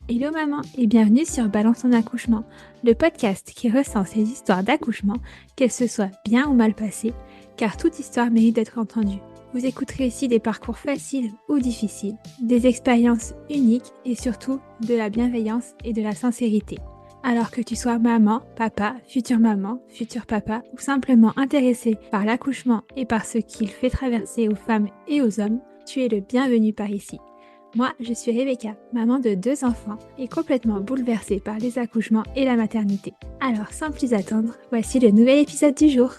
Hello maman et bienvenue sur Balance ton accouchement, le podcast qui recense les histoires d'accouchement, qu'elles se soient bien ou mal passées, car toute histoire mérite d'être entendue. Vous écouterez ici des parcours faciles ou difficiles, des expériences uniques et surtout de la bienveillance et de la sincérité. Alors que tu sois maman, maman, futur papa ou simplement intéressé par l'accouchement et par ce qu'il fait traverser aux femmes et aux hommes, tu es le bienvenu par ici. Moi, je suis Rebecca, maman de 2 enfants et complètement bouleversée par les accouchements et la maternité. Alors, sans plus attendre, voici le nouvel épisode du jour.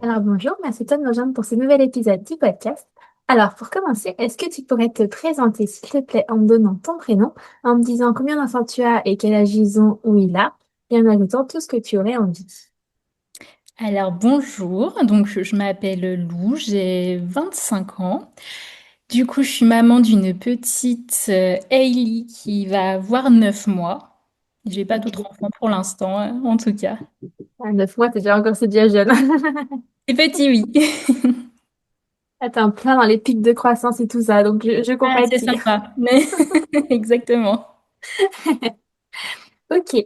Alors bonjour, merci de me rejoindre pour ce nouvel épisode du podcast. Alors pour commencer, est-ce que tu pourrais te présenter s'il te plaît en me donnant ton prénom, en me disant combien d'enfants tu as et quel âge ils ont ou il a, et en ajoutant tout ce que tu aurais envie. Alors bonjour, donc je m'appelle Lou, j'ai 25 ans. Du coup, je suis maman d'une petite Hailey qui va avoir 9 mois. J'ai pas d'autres Ok. enfants pour l'instant, en tout cas. À 9 mois, c'est déjà jeune. C'est petit, oui. Attends, plein dans les pics de croissance et tout ça, donc je Ah, c'est compatis. sympa. Mais exactement. Ok.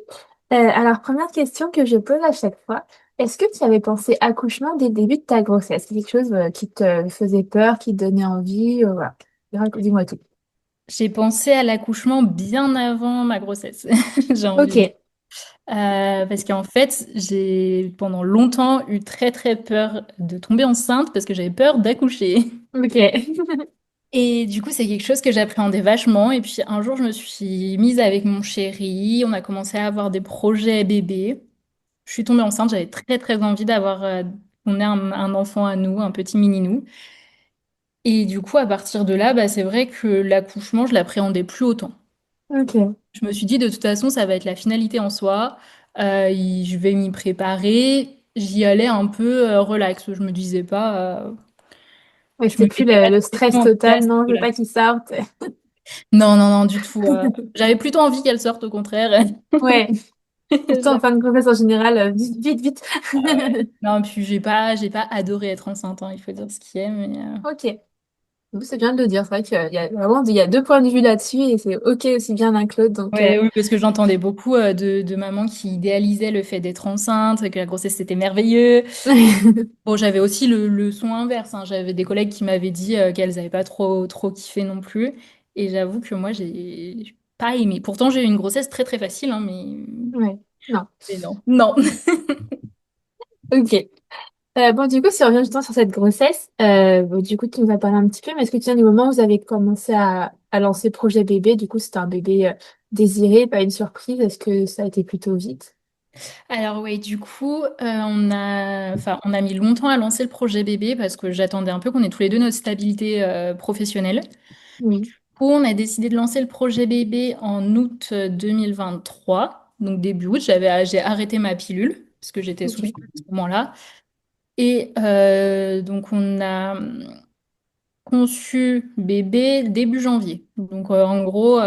Alors, première question que je pose à chaque fois. Est-ce que tu avais pensé accouchement dès le début de ta grossesse? C'est quelque chose qui te faisait peur, qui te donnait envie, voilà. Dis-moi tout. J'ai pensé à l'accouchement bien avant ma grossesse, j'ai envie de dire. Ok. Parce qu'en fait, j'ai pendant longtemps eu très très peur de tomber enceinte parce que j'avais peur d'accoucher. Ok. Et du coup, c'est quelque chose que j'appréhendais vachement. Et puis un jour, je me suis mise avec mon chéri. On a commencé à avoir des projets bébés. Je suis tombée enceinte. J'avais très très envie d'avoir qu'on ait un enfant à nous, un petit mini-nous. Et du coup, à partir de là, bah, c'est vrai que l'accouchement, je l'appréhendais plus autant. Ok. Je me suis dit, de toute façon, ça va être la finalité en soi. Je vais m'y préparer. J'y allais un peu relax. Je me disais pas, Oui, je c'est me plus mettais pas de le stress pression en tout cas à total. ce Non, je veux niveau-là. pas qu'il sorte. Non, non, non, du tout. J'avais plutôt envie qu'elle sorte, au contraire. Ouais. Je Surtout en la- fin de grossesse en général, vite, vite, vite. Non, puis j'ai pas adoré être enceinte, hein, il faut dire ce qui est, mais Ok. Vous, c'est bien de le dire. C'est vrai il y a deux points de vue là-dessus et c'est ok aussi bien l'un que l'autre. Donc, ouais, oui, parce que j'entendais beaucoup de mamans qui idéalisaient le fait d'être enceinte, que la grossesse c'était merveilleux. Bon, j'avais aussi le son inverse, hein. J'avais des collègues qui m'avaient dit qu'elles n'avaient pas trop trop kiffé non plus, et j'avoue que moi j'ai pas aimé. Pourtant j'ai eu une grossesse très très facile, hein, ouais. Non. mais non, non. Ok. Bon, du coup, si on revient justement sur cette grossesse, bon, du coup, tu nous as parlé un petit peu, mais est-ce que tu viens du moment où vous avez commencé à lancer projet bébé? Du coup, c'était un bébé désiré, pas une surprise. Est-ce que ça a été plutôt vite? Alors oui, du coup, on a mis longtemps à lancer le projet bébé parce que j'attendais un peu qu'on ait tous les deux notre stabilité professionnelle. Oui. Du coup, on a décidé de lancer le projet bébé en août 2023, donc début août. J'ai arrêté ma pilule parce que j'étais sous pilule Ok. à ce moment-là. Et donc, on a conçu bébé début janvier. Donc, en gros,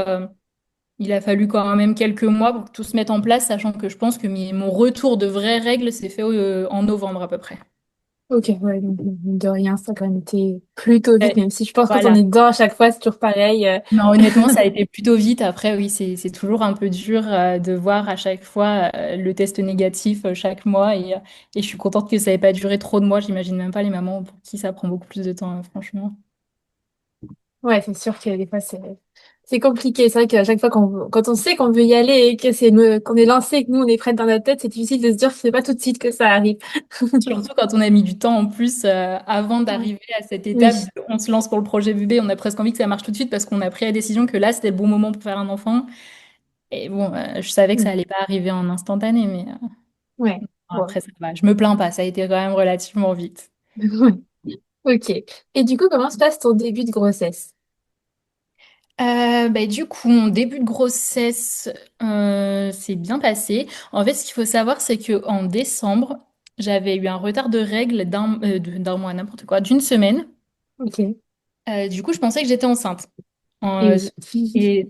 il a fallu quand même quelques mois pour que tout se mette en place, sachant que je pense que mon retour de vraies règles s'est fait en novembre à peu près. Ok, ouais, donc, de rien, ça a quand même été plutôt vite, Ouais, même si je pense que quand on voilà. est dedans à chaque fois, c'est toujours pareil. Non, honnêtement, ça a été plutôt vite. Après, oui, c'est toujours un peu dur de voir à chaque fois le test négatif chaque mois. Et je suis contente que ça n'ait pas duré trop de mois. J'imagine même pas les mamans pour qui ça prend beaucoup plus de temps, franchement. Ouais, c'est sûr que des fois, c'est compliqué. C'est vrai qu'à chaque fois quand on sait qu'on veut y aller et que qu'on est lancé et que nous, on est prêts dans notre tête, c'est difficile de se dire que c'est pas tout de suite que ça arrive. Surtout quand on a mis du temps en plus avant Ouais. d'arriver à cette Oui. étape, on se lance pour le projet bébé, on a presque envie que ça marche tout de suite parce qu'on a pris la décision que là, c'était le bon moment pour faire un enfant. Et bon, je savais que ça Mm. allait pas arriver en instantané, mais Ouais. Bon. après, ça va. Je me plains pas, ça a été quand même relativement vite. Ok. Et du coup, comment se passe ton début de grossesse? Bah, du coup, mon début de grossesse s'est bien passé. En fait, ce qu'il faut savoir, c'est que en décembre, j'avais eu un retard de règles d'un mois, n'importe quoi, d'une semaine. Ok. Du coup, je pensais que j'étais enceinte. Et Euh, oui. et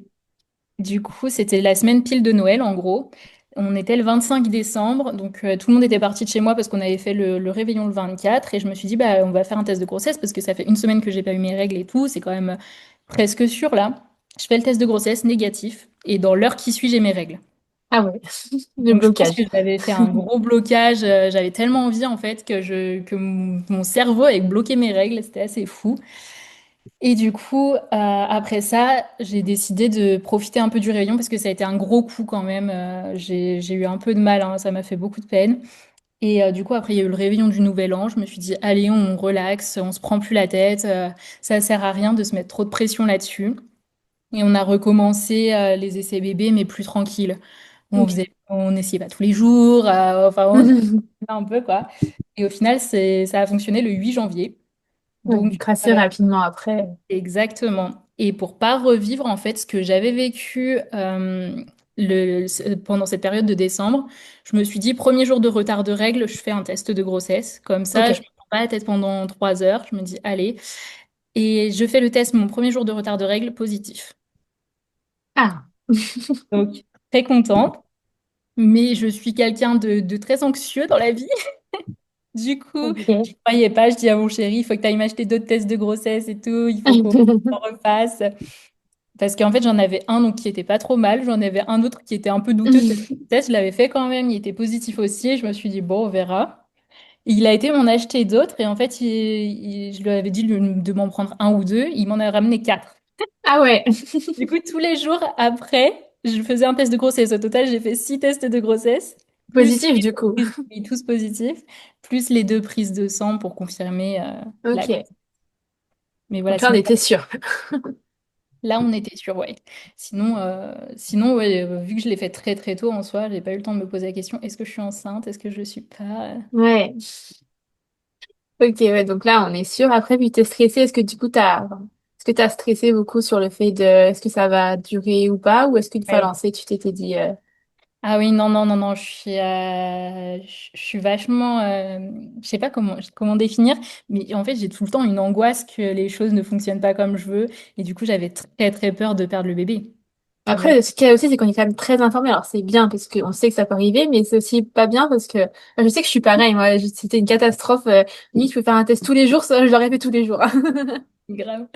du coup, c'était la semaine pile de Noël, en gros. On était le 25 décembre, donc tout le monde était parti de chez moi parce qu'on avait fait le réveillon le 24. Et je me suis dit, bah, on va faire un test de grossesse parce que ça fait une semaine que j'ai pas eu mes règles et tout. C'est quand même presque sûr là. Je fais le test de grossesse négatif et dans l'heure qui suit, j'ai mes règles. Ah ouais, le Donc je pense que blocage. j'avais fait un gros blocage. J'avais tellement envie en fait que mon cerveau avait bloqué mes règles. C'était assez fou. Et du coup, après ça, j'ai décidé de profiter un peu du réveillon parce que ça a été un gros coup quand même. J'ai eu un peu de mal, hein, ça m'a fait beaucoup de peine. Et du coup, après, il y a eu le réveillon du Nouvel An. Je me suis dit, allez, on relaxe, on se prend plus la tête. Ça sert à rien de se mettre trop de pression là-dessus. Et on a recommencé les essais bébés, mais plus tranquille. Ok. On essayait pas tous les jours. Enfin, on un peu quoi. Et au final, ça a fonctionné le 8 janvier. Ouais, Donc, donc assez rapidement après. exactement. Et pour pas revivre en fait ce que j'avais vécu pendant cette période de décembre, je me suis dit, premier jour de retard de règles, je fais un test de grossesse. Comme Ok. ça, je me prends pas la tête pendant 3 heures. Je me dis, allez. Et je fais le test mon premier jour de retard de règles positif. Ah, Donc, très contente. Mais je suis quelqu'un de très anxieux dans la vie. Du coup, je ok. croyais pas. Je dis à mon chéri, il faut que tu ailles m'acheter d'autres tests de grossesse et tout. Il faut qu'on en refasse. Parce qu'en fait, j'en avais un donc, qui était pas trop mal. J'en avais un autre qui était un peu douteux. Le test, je l'avais fait quand même. Il était positif aussi. Et je me suis dit, bon, on verra. Et il a été m'en acheter d'autres. Et en fait, je lui avais dit de m'en prendre un ou deux. Il m'en a ramené quatre. Ah ouais, Du coup, tous les jours après, je faisais un test de grossesse. Au total, j'ai fait 6 tests de grossesse, plus positif du coup. oui, tous positifs, plus les 2 prises de sang pour confirmer la Ok. grossesse. Mais voilà, Donc là, on sinon, était sûr. là, on était sûr, ouais. Sinon ouais, vu que je l'ai fait très très tôt en soi, j'ai pas eu le temps de me poser la question, est-ce que je suis enceinte? Est-ce que je le suis pas? Ouais. Ok, ouais, donc là, on est sûr. Après, puis t'es stressé. Est-ce que t'as stressé beaucoup sur le fait de, est-ce que ça va durer ou pas? Ou est-ce qu'une fois Ouais. lancé, tu t'étais dit, Ah oui, non, non, non, non, je suis vachement, je sais pas comment définir, mais en fait, j'ai tout le temps une angoisse que les choses ne fonctionnent pas comme je veux, et du coup, j'avais très, très peur de perdre le bébé. Vraiment. Après, ce qu'il y a aussi, c'est qu'on est quand même très informé. Alors, c'est bien parce qu'on sait que ça peut arriver, mais c'est aussi pas bien parce que enfin, je sais que je suis pareil. Moi, c'était une catastrophe. Limite, je peux faire un test tous les jours, ça, je l'aurais fait tous les jours. Grave.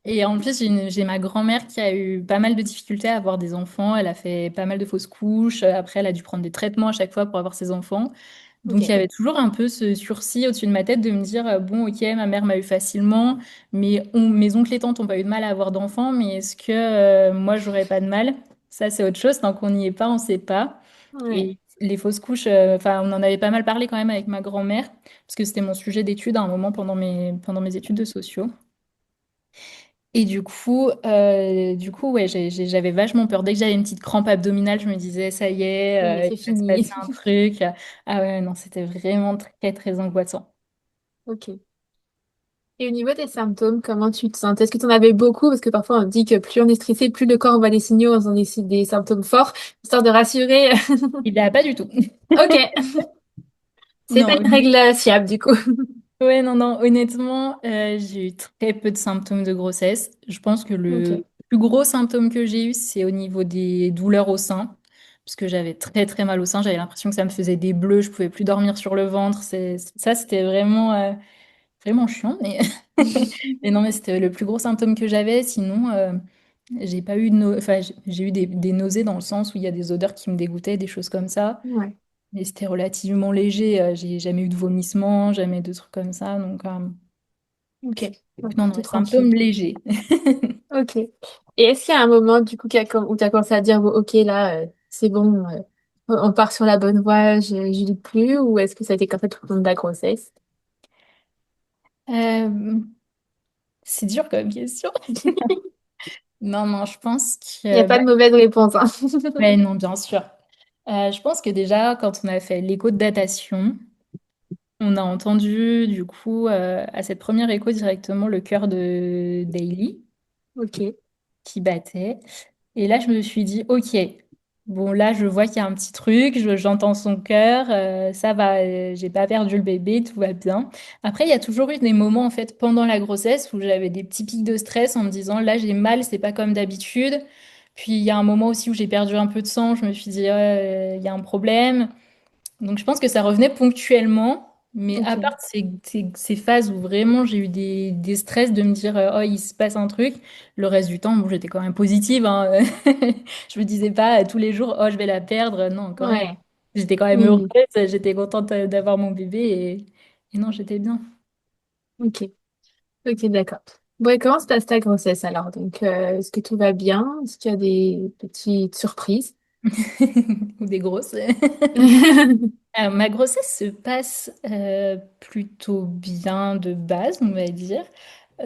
Et en plus, j'ai ma grand-mère qui a eu pas mal de difficultés à avoir des enfants. Elle a fait pas mal de fausses couches. Après, elle a dû prendre des traitements à chaque fois pour avoir ses enfants. Donc, il y Ok. avait toujours un peu ce sursis au-dessus de ma tête de me dire, bon, ok, ma mère m'a eu facilement, mais mes oncles et tantes n'ont pas eu de mal à avoir d'enfants, mais est-ce que moi, j'aurais pas de mal? Ça, c'est autre chose. Tant qu'on n'y est pas, on sait pas. Ouais. Et les fausses couches, enfin, on en avait pas mal parlé quand même avec ma grand-mère, parce que c'était mon sujet d'étude à un moment pendant mes études de sociaux. Et du coup, ouais, j'avais vachement peur. Dès que j'avais une petite crampe abdominale, je me disais, ça y Oui, est, c'est il va se passer fini. un truc. Ah ouais, non, c'était vraiment très, très angoissant. Ok. Et au niveau des symptômes, comment tu te sentais? Est-ce que tu en avais beaucoup? Parce que parfois on dit que plus on est stressé, plus le corps envoie des signaux en faisant des symptômes forts, histoire de rassurer. Il n'a pas du tout. Ok, c'est pas Non, une règle fiable du coup. ouais, non, non, honnêtement, j'ai eu très peu de symptômes de grossesse. Je pense que le Ok. plus gros symptôme que j'ai eu, c'est au niveau des douleurs au sein, parce que j'avais très, très mal au sein. J'avais l'impression que ça me faisait des bleus, je pouvais plus dormir sur le ventre. Ça, c'était vraiment, vraiment chiant, mais... mais non, mais c'était le plus gros symptôme que j'avais. Sinon, j'ai pas eu de enfin, j'ai eu des nausées dans le sens où il y a des odeurs qui me dégoûtaient, des choses comme ça. Ouais. Mais c'était relativement léger. J'ai jamais eu de vomissements, jamais de trucs comme ça. Ok. Ouais, Non, non, plutôt les tranquille. symptômes légers. Ok. Et est-ce qu'il y a un moment du coup où tu as commencé à dire bon, ok là c'est bon, on part sur la bonne voie, je lutte plus, ou est-ce que ça a été comme ça tout le long de la grossesse? Euh, c'est dur comme question. Non, non, je pense Il n'y a que... pas de mauvaise réponse, hein. ouais, non, bien sûr. Je pense que déjà, quand on a fait l'écho de datation, on a entendu, du coup, à cette première écho directement le cœur de Daily Ok. qui battait. Et là, je me suis dit, ok, bon, là, je vois qu'il y a un petit truc, j'entends son cœur, ça va, j'ai pas perdu le bébé, tout va bien. Après, il y a toujours eu des moments, en fait, pendant la grossesse où j'avais des petits pics de stress en me disant, là, j'ai mal, c'est pas comme d'habitude. Puis, il y a un moment aussi où j'ai perdu un peu de sang, je me suis dit, il y a un problème. Donc, je pense que ça revenait ponctuellement. Mais à part Ok. ces phases où vraiment j'ai eu des stress de me dire oh il se passe un truc, le reste du temps bon, j'étais quand même positive, hein. Je me disais pas tous les jours oh je vais la perdre. Non, quand même. Ouais. J'étais quand même heureuse, Oui. j'étais contente d'avoir mon bébé et non, j'étais bien. Ok. Ok, d'accord. Bon, et comment se passe ta grossesse alors? Donc, est-ce que tout va bien? Est-ce qu'il y a des petites surprises? Ou des grosses. Ma grossesse se passe plutôt bien de base, on va dire.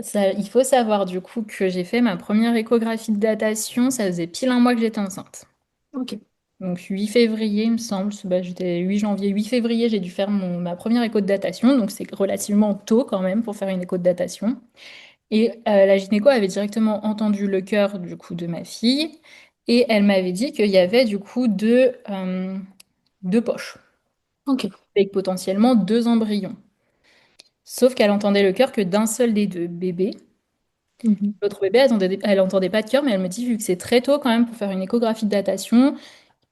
Ça, il faut savoir du coup que j'ai fait ma première échographie de datation, ça faisait pile un mois que j'étais enceinte. Ok. Donc 8 février, il me semble, bah, j'étais 8 janvier, 8 février, j'ai dû faire ma première écho de datation, donc c'est relativement tôt quand même pour faire une écho de datation. Et la gynéco avait directement entendu le cœur du coup de ma fille et elle m'avait dit qu'il y avait du coup deux poches Ok. avec potentiellement deux embryons. Sauf qu'elle entendait le cœur que d'un seul des deux bébés. Mhm. L'autre bébé, elle entendait pas de cœur, mais elle me dit, vu que c'est très tôt quand même pour faire une échographie de datation,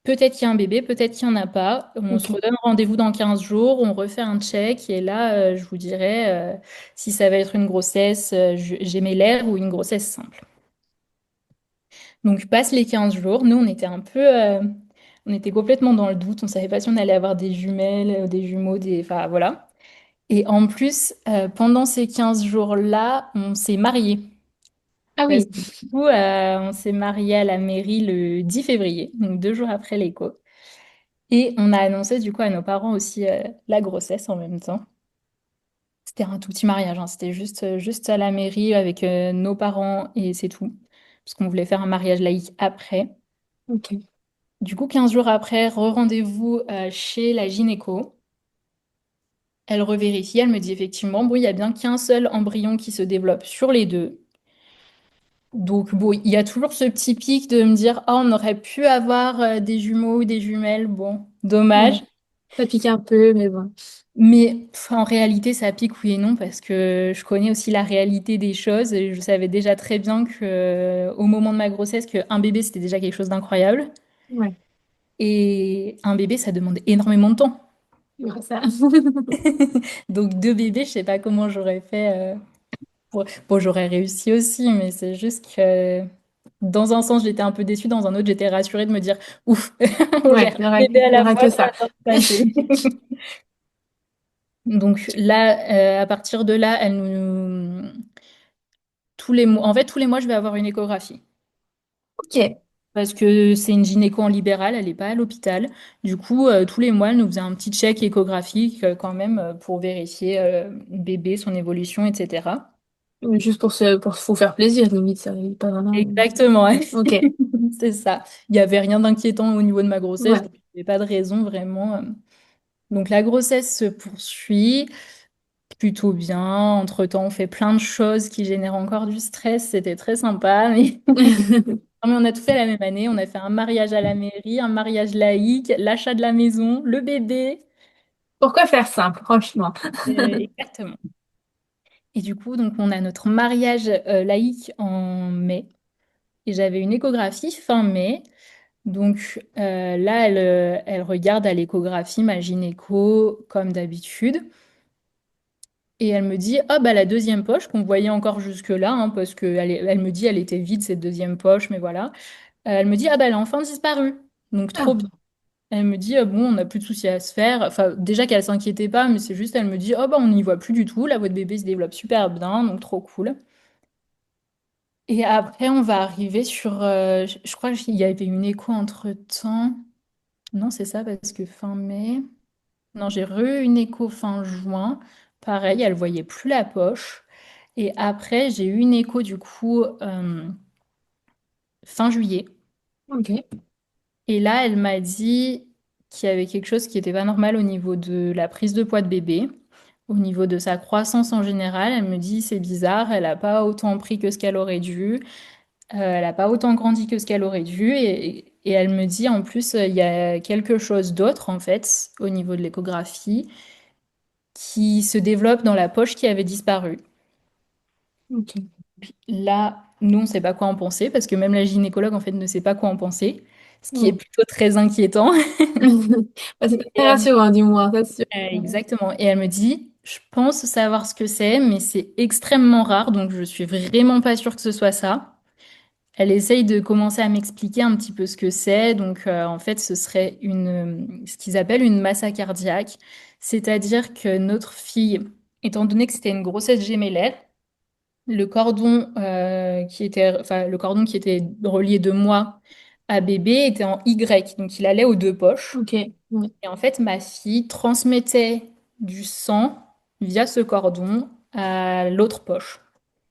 peut-être qu'il y a un bébé, peut-être qu'il n'y en a pas. On se Ok. redonne rendez-vous dans 15 jours, on refait un check, et là, je vous dirai si ça va être une grossesse gémellaire ou une grossesse simple. Donc, passe les 15 jours. Nous, on était on était complètement dans le doute. On savait pas si on allait avoir des jumelles, des jumeaux, enfin voilà. Et en plus, pendant ces 15 jours-là, on s'est mariés. Ah Parce oui. que du coup, on s'est mariés à la mairie le 10 février, donc 2 jours après l'écho. Et on a annoncé du coup à nos parents aussi la grossesse en même temps. C'était un tout petit mariage, hein. C'était juste à la mairie avec nos parents et c'est tout. Parce qu'on voulait faire un mariage laïque après. Ok. Du coup, 15 jours après, re-rendez-vous chez la gynéco. Elle revérifie, elle me dit effectivement, bon, il y a bien qu'un seul embryon qui se développe sur les deux. Donc, bon, il y a toujours ce petit pic de me dire, oh, on aurait pu avoir des jumeaux ou des jumelles. Bon, dommage. Ouais. Ça pique un peu, mais bon. Mais en réalité, ça pique oui et non parce que je connais aussi la réalité des choses et je savais déjà très bien que au moment de ma grossesse, qu'un bébé, c'était déjà quelque chose d'incroyable. Ouais. Et un bébé, ça demande énormément de temps. Ouais, ça. Donc, deux bébés, je sais pas comment j'aurais fait. Bon, j'aurais réussi aussi, mais c'est juste que dans un sens, j'étais un peu déçue, dans un autre, j'étais rassurée de me dire, ouf, on Ouais, gère un bébé à il y la aura fois, que ça va ça. bien se passer. Donc là, à partir de là, tous les mois, en fait, tous les mois, je vais avoir une échographie. Ok. Parce que c'est une gynéco en libéral, elle n'est pas à l'hôpital. Du coup, tous les mois, elle nous faisait un petit check échographique quand même pour vérifier bébé, son évolution, etc. Juste pour vous faire plaisir, limite, ça n'est pas vraiment. Exactement, ouais. Ok. C'est ça. Il n'y avait rien d'inquiétant au niveau de ma grossesse, Ouais. donc il n'y avait pas de raison vraiment. Donc la grossesse se poursuit plutôt bien. Entre-temps, on fait plein de choses qui génèrent encore du stress. C'était très sympa, mais non, mais on a tout fait la même année. On a fait un mariage à la mairie, un mariage laïque, l'achat de la maison, le bébé. Pourquoi faire simple, franchement? Exactement. Et du coup, donc, on a notre mariage laïque en mai. Et j'avais une échographie fin mai. Donc là, elle regarde à l'échographie ma gynéco comme d'habitude. Et elle me dit, ah bah la deuxième poche qu'on voyait encore jusque-là, hein, parce elle me dit elle était vide cette deuxième poche, mais voilà. Elle me dit, ah bah elle a enfin disparu. Donc trop Ah, bien. Elle me dit, bon, on n'a plus de soucis à se faire. Enfin, déjà qu'elle s'inquiétait pas, mais c'est juste, elle me dit, oh bah on n'y voit plus du tout. Là, votre bébé se développe super bien, donc trop cool. Et après, on va arriver sur, je crois qu'il y avait une écho entre-temps. Non, c'est ça, parce que fin mai. Non, j'ai re une écho fin juin. Pareil, elle voyait plus la poche. Et après, j'ai eu une écho du coup fin juillet. ok. Et là, elle m'a dit qu'il y avait quelque chose qui n'était pas normal au niveau de la prise de poids de bébé, au niveau de sa croissance en général. Elle me dit c'est bizarre, elle n'a pas autant pris que ce qu'elle aurait dû, elle n'a pas autant grandi que ce qu'elle aurait dû. Et elle me dit en plus, il y a quelque chose d'autre en fait au niveau de l'échographie qui se développe dans la poche qui avait disparu. Ok. Là, nous, on ne sait pas quoi en penser parce que même la gynécologue, en fait, ne sait pas quoi en penser. ce qui est Mm. plutôt très inquiétant. Bah, c'est pas Et, très rassurant, du moins, c'est sûr. exactement. Et elle me dit, je pense savoir ce que c'est, mais c'est extrêmement rare, donc je suis vraiment pas sûre que ce soit ça. Elle essaye de commencer à m'expliquer un petit peu ce que c'est. Donc, en fait, ce serait ce qu'ils appellent une masse cardiaque. C'est-à-dire que notre fille, étant donné que c'était une grossesse gémellaire, le cordon qui était relié de moi à bébé était en Y, donc il allait aux deux poches. Ok, ouais, Et en fait, ma fille transmettait du sang via ce cordon à l'autre poche.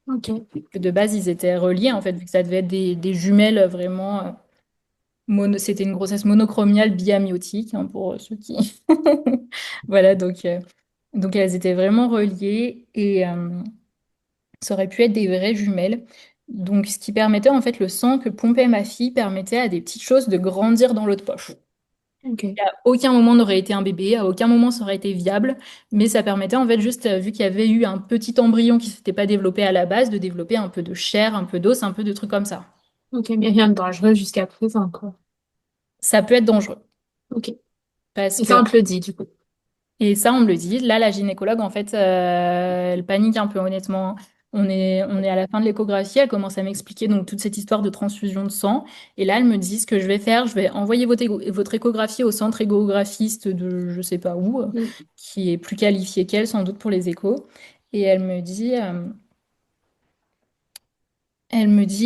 ok. Que de base, ils étaient reliés, en fait, vu que ça devait être des jumelles vraiment. C'était une grossesse monochromiale biamiotique, hein, pour ceux qui. Voilà, donc elles étaient vraiment reliées et ça aurait pu être des vraies jumelles. Donc, ce qui permettait, en fait, le sang que pompait ma fille permettait à des petites choses de grandir dans l'autre poche. Ok. À aucun moment n'aurait été un bébé, à aucun moment ça aurait été viable, mais ça permettait en fait juste, vu qu'il y avait eu un petit embryon qui s'était pas développé à la base, de développer un peu de chair, un peu d'os, un peu de trucs comme ça. Ok, mais rien de dangereux jusqu'à présent, quoi. Ça peut être dangereux Ok. parce Et ça, que, on te le dit, du coup. et ça on me le dit, là la gynécologue en fait, elle panique un peu honnêtement. On est à la fin de l'échographie, elle commence à m'expliquer donc toute cette histoire de transfusion de sang. Et là, elle me dit ce que je vais faire, je vais envoyer votre échographie au centre échographiste de je sais pas où, Mm. qui est plus qualifié qu'elle sans doute pour les échos. Et elle me dit,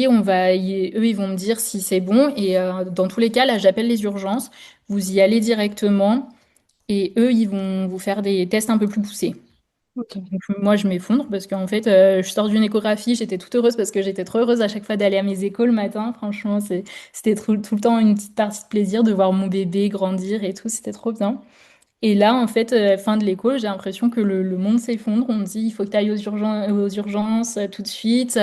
eux, ils vont me dire si c'est bon. Et dans tous les cas, là, j'appelle les urgences. Vous y allez directement. Et eux, ils vont vous faire des tests un peu plus poussés. Ok. Donc, moi, je m'effondre parce qu'en fait, je sors d'une échographie. J'étais toute heureuse parce que j'étais trop heureuse à chaque fois d'aller à mes échos le matin. Franchement, c'était tout le temps une petite partie de plaisir de voir mon bébé grandir et tout. C'était trop bien. Et là, en fait, fin de l'écho, j'ai l'impression que le monde s'effondre. On me dit, il faut que tu ailles aux urgences tout de suite.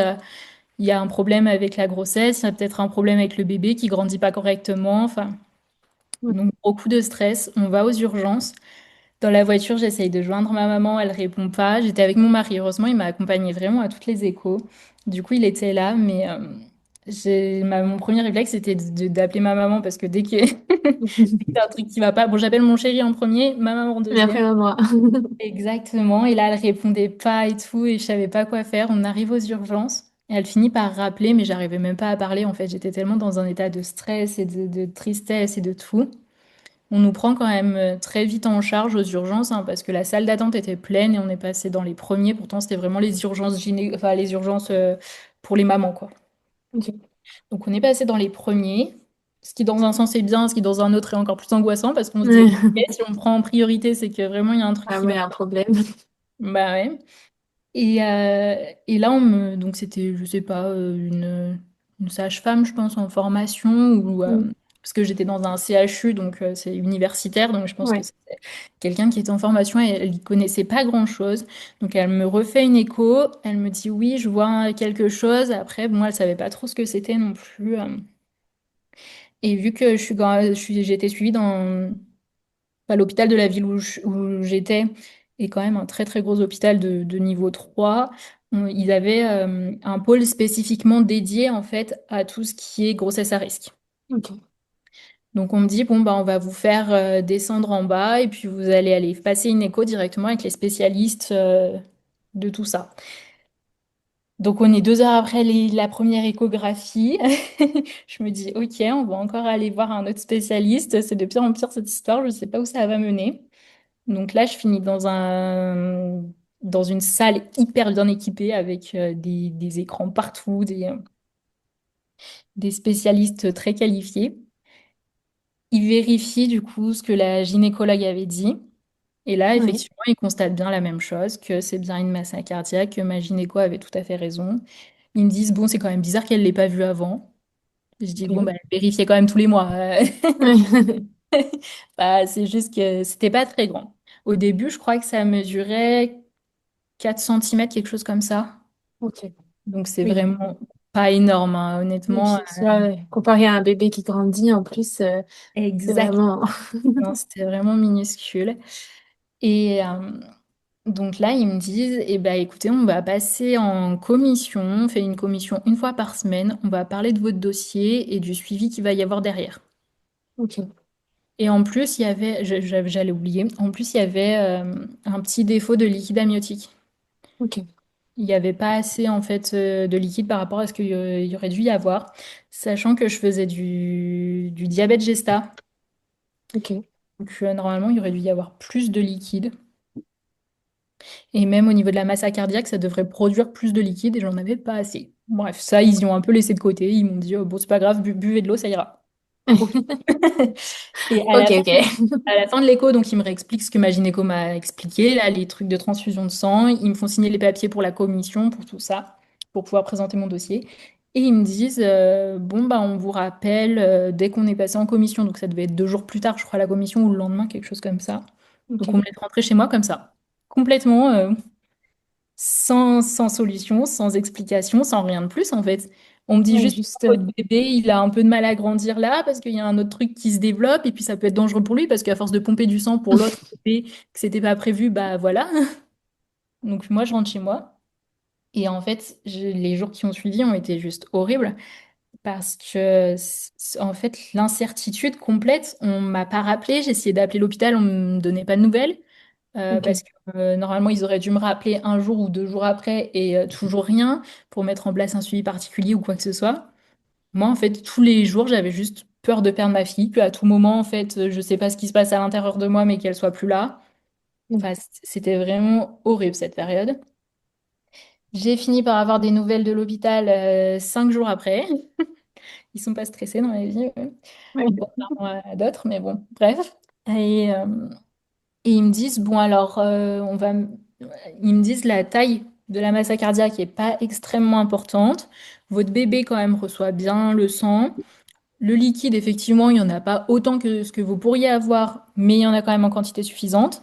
Il y a un problème avec la grossesse, il y a peut-être un problème avec le bébé qui grandit pas correctement. Enfin, Ouais. donc beaucoup de stress. On va aux urgences. Dans la voiture, j'essaye de joindre ma maman, elle répond pas. J'étais avec mon mari, heureusement, il m'a accompagnée vraiment à toutes les échos. Du coup, il était là, mais mon premier réflexe, c'était d'appeler ma maman parce que dès que dès qu'il y a un truc qui va pas, bon, j'appelle mon chéri en premier, ma maman en Mais deuxième. après, moi. Exactement. Et là, elle répondait pas et tout, et je savais pas quoi faire. On arrive aux urgences. Et elle finit par rappeler, mais j'arrivais même pas à parler. En fait, j'étais tellement dans un état de stress et de tristesse et de tout. On nous prend quand même très vite en charge aux urgences, hein, parce que la salle d'attente était pleine et on est passé dans les premiers. Pourtant, c'était vraiment les urgences enfin, les urgences pour les mamans, quoi. Ok. Donc, on est passé dans les premiers. Ce qui, dans un sens, est bien, ce qui, dans un autre, est encore plus angoissant parce qu'on se dit, OK, Ouais. si on prend en priorité, c'est que vraiment, il y a un truc Ah qui va. ouais, un problème. Bah ouais. Et là, donc c'était, je sais pas, une sage-femme, je pense, en formation, Mm. parce que j'étais dans un CHU, donc c'est universitaire, donc je pense que Ouais. c'était quelqu'un qui était en formation et elle n'y connaissait pas grand-chose. Donc elle me refait une écho, elle me dit oui, je vois quelque chose. Après, moi, elle savait pas trop ce que c'était non plus. Et vu que j'étais suivie dans enfin, l'hôpital de la ville où j'étais est quand même un très très gros hôpital de niveau 3. Ils avaient un pôle spécifiquement dédié en fait à tout ce qui est grossesse à risque. Ok. Donc on me dit, bon, bah, on va vous faire descendre en bas et puis vous allez aller passer une écho directement avec les spécialistes de tout ça. Donc on est 2 heures après la première échographie. Je me dis, ok, on va encore aller voir un autre spécialiste. C'est de pire en pire cette histoire, je ne sais pas où ça va mener. Donc là, je finis dans une salle hyper bien équipée avec des écrans partout, des spécialistes très qualifiés. Ils vérifient du coup ce que la gynécologue avait dit. Et là, Ouais. effectivement, ils constatent bien la même chose, que c'est bien une masse cardiaque, que ma gynéco avait tout à fait raison. Ils me disent, bon, c'est quand même bizarre qu'elle ne l'ait pas vue avant. Je dis, bon, Ok. bah, vérifiez quand même tous les mois. Ouais. Bah, c'est juste que c'était pas très grand. Au début, je crois que ça mesurait 4 centimètres, quelque chose comme ça. Ok. Donc c'est Oui. vraiment pas énorme, hein, Oui, honnêtement. c'est ça, ouais. Comparé à un bébé qui grandit, en plus, c'est Exact. vraiment. Non, c'était vraiment minuscule. Et donc là, ils me disent, eh ben, écoutez, on va passer en commission, on fait une commission une fois par semaine, on va parler de votre dossier et du suivi qu'il va y avoir derrière. Ok, Et en plus, il y avait, j'allais oublier, en plus, il y avait un petit défaut de liquide amniotique. ok, Il n'y avait pas assez en fait de liquide par rapport à ce qu'il y aurait dû y avoir, sachant que je faisais du diabète gesta. ok. Donc normalement, il y aurait dû y avoir plus de liquide. Et même au niveau de la masse cardiaque, ça devrait produire plus de liquide et j'en avais pas assez. Bref, ça, ils y ont un peu laissé de côté. Ils m'ont dit, oh, bon, c'est pas grave, buvez de l'eau, ça ira. Ok. Et Ok, ok. à la fin de l'écho, donc ils me réexpliquent ce que ma gynéco m'a expliqué, là, les trucs de transfusion de sang. Ils me font signer les papiers pour la commission, pour tout ça, pour pouvoir présenter mon dossier. Et ils me disent, bon, bah, on vous rappelle dès qu'on est passé en commission. Donc ça devait être 2 jours plus tard, je crois, la commission, ou le lendemain, quelque chose comme ça. Donc on me Ok. laisse rentrer chez moi comme ça. Complètement. Sans solution, sans explication, sans rien de plus en fait. On me dit Ouais, juste, juste. votre bébé, il a un peu de mal à grandir là parce qu'il y a un autre truc qui se développe et puis ça peut être dangereux pour lui parce qu'à force de pomper du sang pour l'autre bébé, que c'était pas prévu, bah voilà. Donc moi, je rentre chez moi et en fait, les jours qui ont suivi ont été juste horribles parce que en fait, l'incertitude complète, on m'a pas rappelé, j'ai essayé d'appeler l'hôpital, on me donnait pas de nouvelles. Parce Ok. que normalement, ils auraient dû me rappeler un jour ou 2 jours après et toujours rien pour mettre en place un suivi particulier ou quoi que ce soit. Moi, en fait, tous les jours, j'avais juste peur de perdre ma fille, que à tout moment, en fait, je sais pas ce qui se passe à l'intérieur de moi, mais qu'elle soit plus là. Enfin, c'était vraiment horrible cette période. J'ai fini par avoir des nouvelles de l'hôpital 5 jours après. Ils sont pas stressés dans la vie, eux. Ouais. Contrairement à d'autres, mais bon, bref. Et ils me disent, bon alors, ils me disent la taille de la masse cardiaque n'est pas extrêmement importante. Votre bébé quand même reçoit bien le sang. Le liquide, effectivement, il n'y en a pas autant que ce que vous pourriez avoir, mais il y en a quand même en quantité suffisante.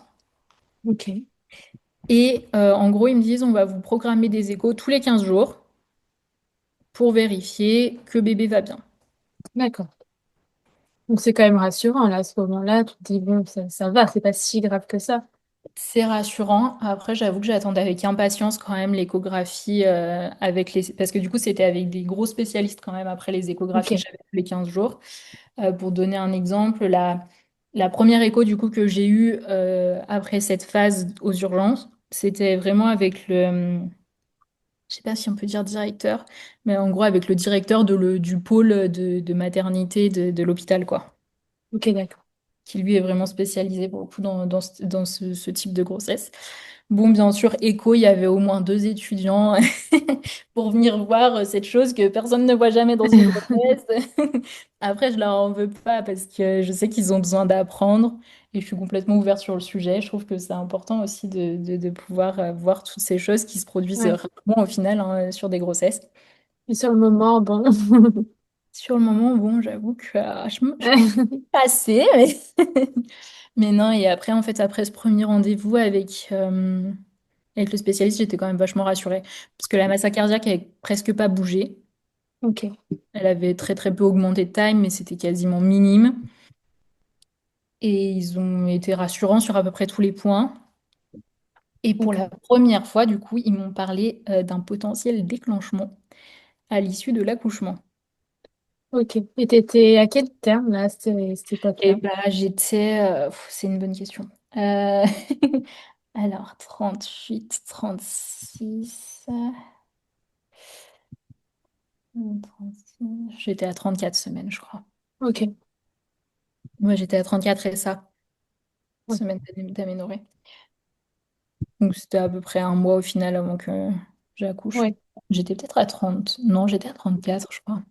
Ok. Et en gros, ils me disent, on va vous programmer des échos tous les 15 jours pour vérifier que bébé va bien. D'accord. Donc c'est quand même rassurant là, à ce moment-là, tu te dis bon, ça va, c'est pas si grave que ça. C'est rassurant. Après, j'avoue que j'attendais avec impatience quand même l'échographie avec les... Parce que du coup, c'était avec des gros spécialistes quand même après les échographies que Ok. j'avais tous les 15 jours. Pour donner un exemple, la première écho du coup que j'ai eue après cette phase aux urgences, c'était vraiment avec je sais pas si on peut dire directeur, mais en gros avec le directeur du pôle de maternité de l'hôpital, quoi, Ok, d'accord. qui lui est vraiment spécialisé pour le coup dans ce type de grossesse. Bon, bien sûr, écho, il y avait au moins 2 étudiants pour venir voir cette chose que personne ne voit jamais dans une grossesse. Après, je leur en veux pas parce que je sais qu'ils ont besoin d'apprendre et je suis complètement ouverte sur le sujet. Je trouve que c'est important aussi de pouvoir voir toutes ces choses qui se produisent Ouais. rarement au final hein, sur des grossesses. Et sur le moment, bon. Sur le moment, bon, j'avoue que je m'en suis passée, mais... mais non, et après, en fait, après ce premier rendez-vous avec le spécialiste, j'étais quand même vachement rassurée. Parce que la masse cardiaque avait presque pas bougé. Ok. Elle avait très très peu augmenté de taille, mais c'était quasiment minime. Et ils ont été rassurants sur à peu près tous les points. Et pour la D'accord. première fois, du coup, ils m'ont parlé d'un potentiel déclenchement à l'issue de l'accouchement. Ok. Et t'étais à quel terme là, cette Et époque-là? bah, c'est une bonne question. Euh, alors, 38, 36, 36, j'étais à 34 semaines, je crois. Ok. Moi, j'étais à 34 et ça, Ouais. semaine d'aménorrhée. Donc, c'était à peu près un mois au final avant que j'accouche. Ouais. J'étais peut-être à 30. Non, j'étais à 34, je crois.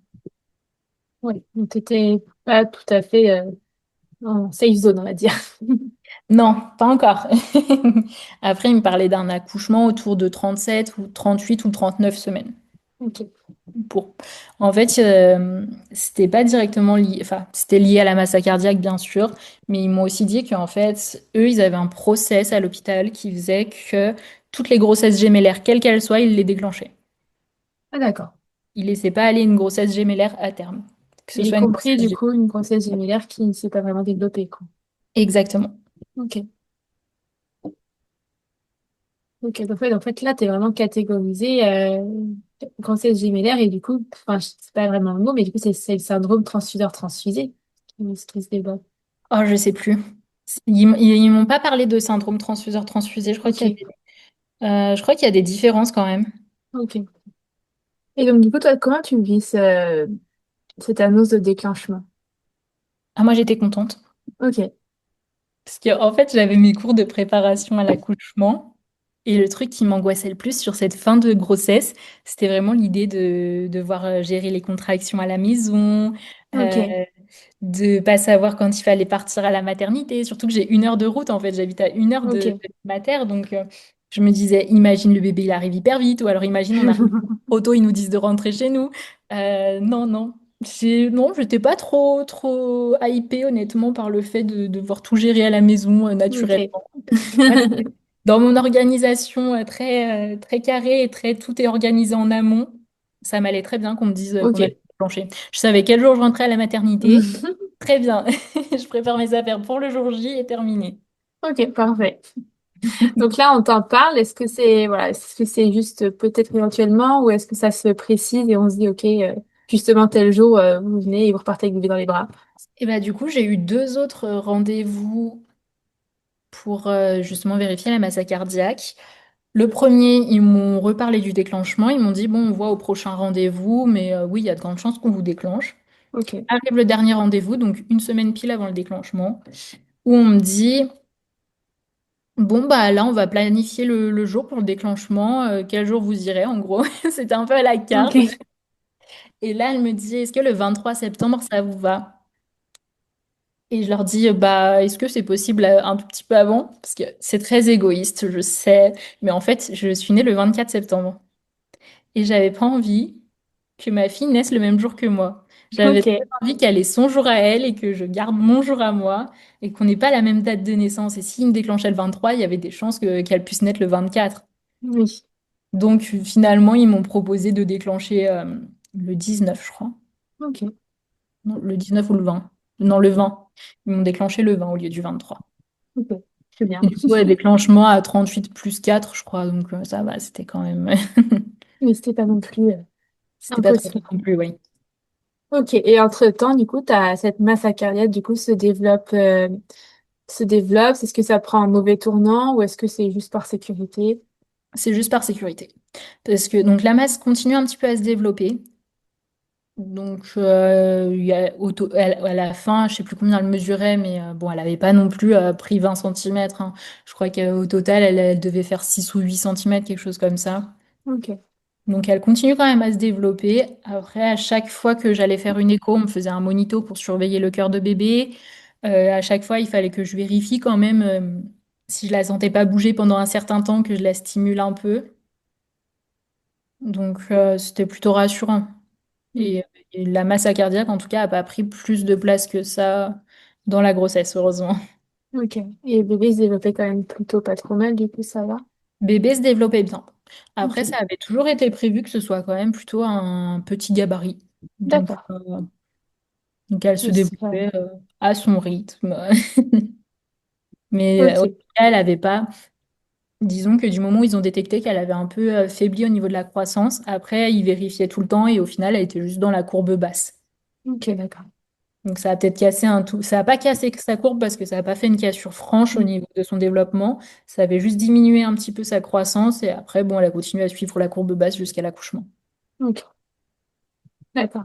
Ouais. Donc t'étais pas tout à fait en safe zone, on va dire. Non, pas encore. Après, il me parlait d'un accouchement autour de 37 ou 38 ou 39 semaines. Ok. Pour... En fait, c'était pas directement lié, enfin, c'était lié à la masse cardiaque, bien sûr, mais ils m'ont aussi dit qu'en fait, eux, ils avaient un process à l'hôpital qui faisait que toutes les grossesses gémellaires, quelles qu'elles soient, ils les déclenchaient. Ah d'accord. Ils laissaient pas aller une grossesse gémellaire à terme, que ce Y soit une compris grossesse du coup une grossesse gémellaire qui ne s'est pas vraiment développée, quoi. Exactement. Ok. Ok. Donc en fait là, t'es vraiment catégorisée grossesse gémellaire et du coup, enfin, c'est pas vraiment le mot, mais du coup, c'est le syndrome transfuseur-transfusé. qui se développe? Oh, je sais plus. Ils m'ont pas parlé de syndrome transfuseur-transfusé. Ok, Je crois qu'il y a des différences quand même. ok. Et donc, du coup, toi, comment tu vis cette annonce de déclenchement? Ah, moi, j'étais contente. Ok, Parce que, en fait, j'avais mes cours de préparation à l'accouchement. Et le truc qui m'angoissait le plus sur cette fin de grossesse, c'était vraiment l'idée de devoir gérer les contractions à la maison, euh, ok, de pas savoir quand il fallait partir à la maternité. Surtout que j'ai 1 heure de route, en fait. J'habite à 1 heure ok. de mater. Donc, je me disais, imagine le bébé, il arrive hyper vite. Ou alors, imagine, on arrive trop tôt, ils nous disent de rentrer chez nous. Non, non. Non, j'étais pas trop hypée, honnêtement, par le fait de devoir tout gérer à la maison, Ok. naturellement. Moi, dans mon organisation très carrée et tout est organisé en amont, ça m'allait très bien qu'on me dise qu'on allait Ok. plancher. Je savais quel jour je rentrais à la maternité. Très bien. Je prépare mes affaires pour le jour J et terminé. Ok, parfait. Donc là, on t'en parle. Est-ce que c'est voilà, est-ce que c'est juste peut-être éventuellement ou est-ce que ça se précise et on se dit ok, justement tel jour vous venez et vous repartez avec le bébé dans les bras. Et bah du coup, j'ai eu 2 autres rendez-vous pour justement vérifier la masse cardiaque. Le premier, ils m'ont reparlé du déclenchement. Ils m'ont dit, bon, on voit au prochain rendez-vous, mais oui, il y a de grandes chances qu'on vous déclenche. Ok. Arrive le dernier rendez-vous, donc 1 semaine pile avant le déclenchement, où on me dit, bon, bah là, on va planifier le jour pour le déclenchement. Quel jour vous irez, en gros? C'était un peu à la carte. Ok. Et là, elle me dit, est-ce que le 23 septembre, ça vous va? Et je leur dis, bah, est-ce que c'est possible un tout petit peu avant? Parce que c'est très égoïste, je sais. Mais en fait, je suis née le 24 septembre. Et j'avais pas envie que ma fille naisse le même jour que moi. J'avais très Ok. envie qu'elle ait son jour à elle et que je garde mon jour à moi et qu'on n'ait pas la même date de naissance. Et s'il me déclenchait le 23, il y avait des chances qu'elle puisse naître le 24. Oui. Donc finalement, ils m'ont proposé de déclencher le 19, je crois. Ok. Non, le 19 ou le 20. Non, le 20. Ils m'ont déclenché le 20 au lieu du 23. Ok. C'est Et bien. du coup, ouais, déclenchement à 38 plus 4, je crois. Donc ça va, c'était quand même... Mais c'était pas non plus C'était pas trop tard impossible. non plus, oui. Ok. Et entre-temps, du coup, cette masse cardiaque, du coup, se développe. Est-ce que ça prend un mauvais tournant ou est-ce que c'est juste par sécurité? C'est juste par sécurité. Parce que donc la masse continue un petit peu à se développer. Donc il y a, à la fin, je sais plus combien elle mesurait, mais bon, elle n'avait pas non plus pris 20 centimètres, hein. Je crois qu'au total, elle devait faire 6 ou 8 centimètres, quelque chose comme ça. Ok. Donc elle continue quand même à se développer. Après, à chaque fois que j'allais faire une écho, on me faisait un monito pour surveiller le cœur de bébé. À chaque fois, il fallait que je vérifie quand même si je la sentais pas bouger pendant un certain temps, que je la stimule un peu. Donc c'était plutôt rassurant. Mm. Et, et la masse cardiaque, en tout cas, n'a pas pris plus de place que ça dans la grossesse, heureusement. Ok. Et le bébé se développait quand même plutôt pas trop mal, du coup, ça va. Bébé se développait bien. Après, Ok. ça avait toujours été prévu que ce soit quand même plutôt un petit gabarit. Donc, D'accord. donc elle se Oui, c'est pas... développait à son rythme. Mais au Ok. final, elle avait pas. Disons que du moment où ils ont détecté qu'elle avait un peu faibli au niveau de la croissance, après, ils vérifiaient tout le temps et au final, elle était juste dans la courbe basse. Ok, d'accord. Donc ça a peut-être cassé un tout. Ça n'a pas cassé sa courbe parce que ça n'a pas fait une cassure franche au Mm. niveau de son développement. Ça avait juste diminué un petit peu sa croissance et après, bon, elle a continué à suivre la courbe basse jusqu'à l'accouchement. Ok. D'accord.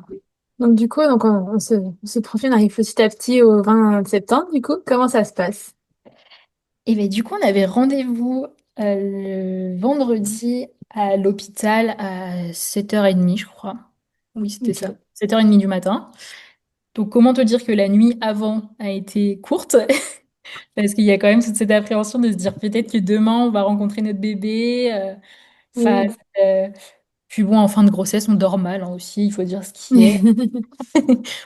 Donc du coup, on se profile, on arrive petit à petit au 20 septembre, du coup, comment ça se passe? Et bien du coup, on avait rendez-vous le vendredi à l'hôpital à 7h30, je crois. Oui, c'était ça. Ok. 7h30 du matin. Donc comment te dire que la nuit avant a été courte? Parce qu'il y a quand même toute cette appréhension de se dire peut-être que demain on va rencontrer notre bébé. Enfin, Oui. puis bon, en fin de grossesse, on dort mal, hein, aussi, il faut dire ce qui est.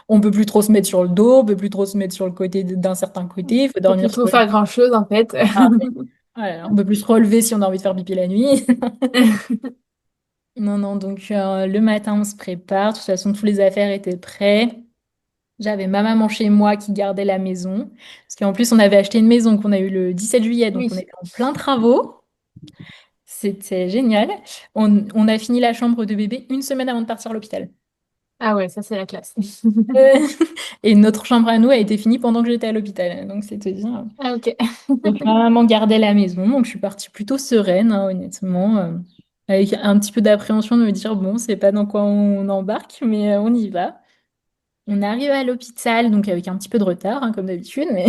On peut plus trop se mettre sur le dos, on peut plus trop se mettre sur le côté d'un certain côté, il faut Faut plus dormir sur trop le... faire grand-chose, en fait. Ah, ouais. Voilà, on peut plus se relever si on a envie de faire pipi la nuit. Non, non, donc le matin, on se prépare. De toute façon, toutes les affaires étaient prêtes. J'avais ma maman chez moi qui gardait la maison. Parce qu'en plus, on avait acheté une maison qu'on a eu le 17 juillet, donc on Oui. était en plein travaux. C'était génial. On a fini la chambre de bébé 1 semaine avant de partir à l'hôpital. Ah ouais, ça c'est la classe. Euh, Et notre chambre à nous a été finie pendant que j'étais à l'hôpital. Donc, c'est te dire. Ah ok. Donc, ma maman gardait la maison. Donc, je suis partie plutôt sereine, hein, honnêtement. Avec un petit peu d'appréhension de me dire, bon, c'est pas dans quoi on embarque, mais on y va. On arrive à l'hôpital, donc avec un petit peu de retard, hein, comme d'habitude, mais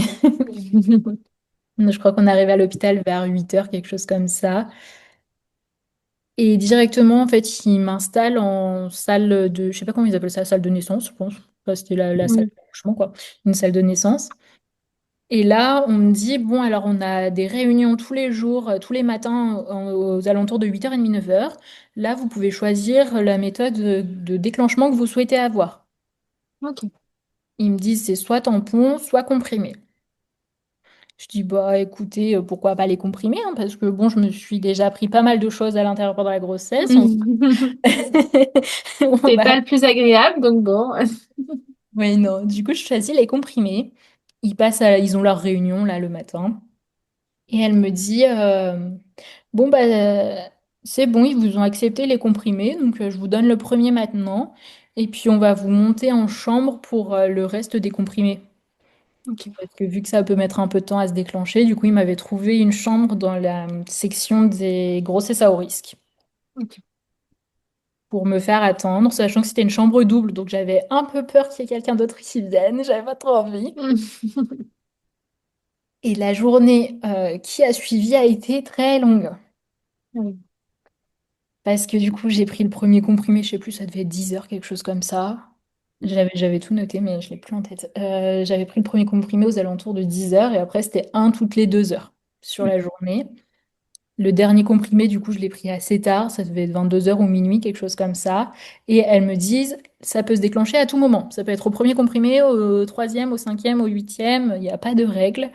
je crois qu'on arrive à l'hôpital vers 8 heures, quelque chose comme ça. Et directement, en fait, il m'installe en salle de, je sais pas comment ils appellent ça, salle de naissance, je pense. Enfin, c'était la salle Oui. d'accouchement, quoi. Une salle de naissance. Et là, on me dit, bon, alors on a des réunions tous les jours, tous les matins, aux alentours de 8h30, 9h. Là, vous pouvez choisir la méthode de déclenchement que vous souhaitez avoir. Ok. Ils me disent, c'est soit tampon, soit comprimé. Je dis, bah écoutez, pourquoi pas les comprimer, hein, parce que bon, je me suis déjà pris pas mal de choses à l'intérieur pendant la grossesse. On C'est va... pas le plus agréable, donc bon. Oui, non. Du coup, je choisis les comprimés. Ils ont leur réunion là le matin. Et elle me dit, bon, bah, c'est bon, ils vous ont accepté les comprimés, donc je vous donne le premier maintenant. Et puis, on va vous monter en chambre pour le reste des comprimés. Ok. Parce que vu que ça peut mettre un peu de temps à se déclencher, du coup, il m'avait trouvé une chambre dans la section des grossesses à haut risque Ok. pour me faire attendre, sachant que c'était une chambre double. Donc, j'avais un peu peur qu'il y ait quelqu'un d'autre qui vienne. J'avais pas trop envie. Et la journée qui a suivi a été très longue. Oui. Parce que du coup, j'ai pris le premier comprimé, je sais plus, ça devait être 10 heures, quelque chose comme ça. J'avais tout noté, mais je l'ai plus en tête. J'avais pris le premier comprimé aux alentours de 10 heures et après, c'était un toutes les 2 heures sur la journée. Le dernier comprimé, du coup, je l'ai pris assez tard, ça devait être 22 heures ou minuit, quelque chose comme ça. Et elles me disent, ça peut se déclencher à tout moment. Ça peut être au premier comprimé, au troisième, au cinquième, au huitième, il n'y a pas de règle.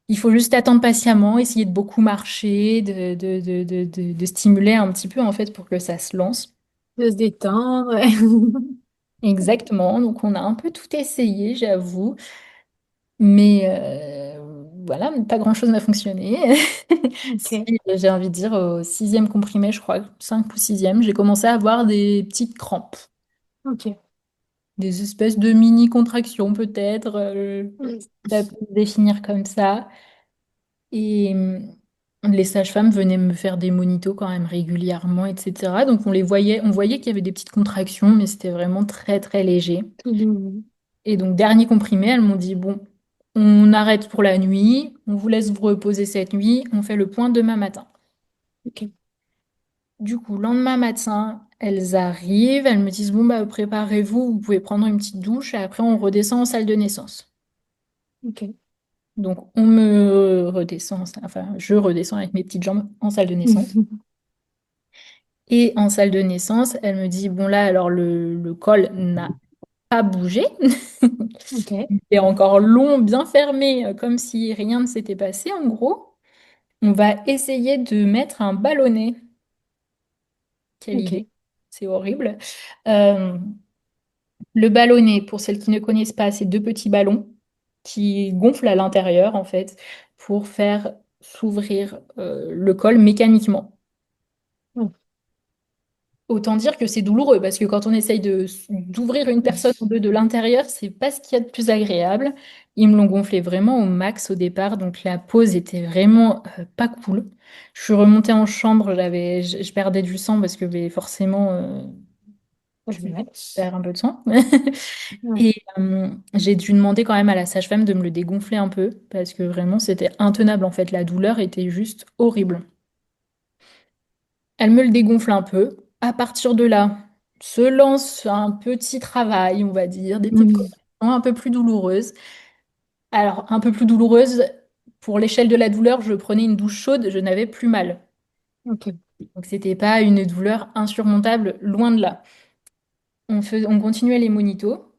Il faut juste attendre patiemment, essayer de beaucoup marcher, de stimuler un petit peu, en fait, pour que ça se lance. De se détendre. Exactement. Donc, on a un peu tout essayé, j'avoue. Mais voilà, pas grand-chose n'a fonctionné. Si, Ok. j'ai envie de dire, au sixième comprimé, je crois, cinq ou sixième, j'ai commencé à avoir des petites crampes. Ok. Des espèces de mini-contractions, peut-être. Ça peut se définir comme ça. Et les sages-femmes venaient me faire des monitos quand même régulièrement, etc. Donc on voyait qu'il y avait des petites contractions, mais c'était vraiment très très léger. Tout doux. Et donc dernier comprimé, elles m'ont dit, bon, on arrête pour la nuit, on vous laisse vous reposer cette nuit, on fait le point demain matin. Ok. Du coup, lendemain matin, elles arrivent, elles me disent, bon, bah préparez-vous, vous pouvez prendre une petite douche et après on redescend en salle de naissance. Ok. Donc on me redescend, enfin je redescends avec mes petites jambes en salle de naissance. Et en salle de naissance, elle me dit, bon là, alors le col n'a pas bougé. Ok. Il est encore long, bien fermé, comme si rien ne s'était passé, en gros. On va essayer de mettre un ballonnet. Quelle idée, Ok. c'est horrible. Euh, le ballonnet, pour celles qui ne connaissent pas, c'est deux petits ballons qui gonflent à l'intérieur, en fait, pour faire s'ouvrir le col mécaniquement. Ok. Autant dire que c'est douloureux parce que quand on essaye d'ouvrir une personne en deux de l'intérieur, c'est pas ce qu'il y a de plus agréable. Ils me l'ont gonflé vraiment au max au départ, donc la pause était vraiment pas cool. Je suis remontée en chambre, je perdais du sang parce que ben, forcément, Ça, je c'est vrai. perds un peu de sang. Ouais. Et j'ai dû demander quand même à la sage-femme de me le dégonfler un peu parce que vraiment c'était intenable en fait. La douleur était juste horrible. Elle me le dégonfle un peu. À partir de là, se lance un petit travail, on va dire, des petites Mhm. contractions un peu plus douloureuses. Alors, un peu plus douloureuse, pour l'échelle de la douleur, je prenais une douche chaude, je n'avais plus mal. Ok. Donc, c'était pas une douleur insurmontable, loin de là. On continuait les monitos.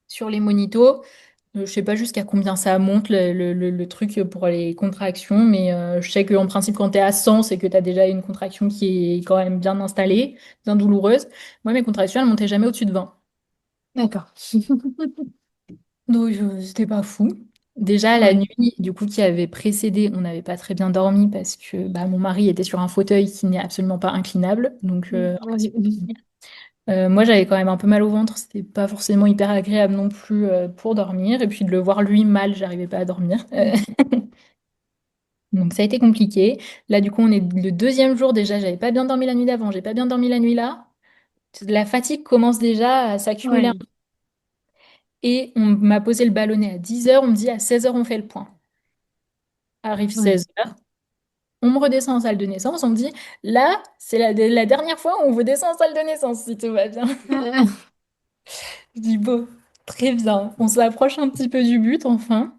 Sur les monitos, je sais pas jusqu'à combien ça monte le truc pour les contractions, mais je sais qu'en principe, quand tu es à 100, c'est que tu as déjà une contraction qui est quand même bien installée, bien douloureuse. Moi, mes contractions, elles montaient jamais au-dessus de 20. D'accord. Donc, c'était pas fou. Déjà, la Ouais. nuit, du coup, qui avait précédé, on n'avait pas très bien dormi parce que bah, mon mari était sur un fauteuil qui n'est absolument pas inclinable. Donc, Vas-y. Moi, j'avais quand même un peu mal au ventre. C'était pas forcément hyper agréable non plus pour dormir. Et puis de le voir lui mal, j'arrivais pas à dormir. Donc ça a été compliqué. Là, du coup, on est le deuxième jour déjà. J'avais pas bien dormi la nuit d'avant. J'ai pas bien dormi la nuit là. La fatigue commence déjà à s'accumuler. Ouais, Et on m'a posé le ballonnet à 10 heures. On me dit à 16 heures, on fait le point. Arrive ouais. 16 heures. On me redescend en salle de naissance. On me dit, là, c'est la dernière fois où on vous descend en salle de naissance, si tout va bien. Je dis, bon, très bien. On s'approche un petit peu du but, enfin.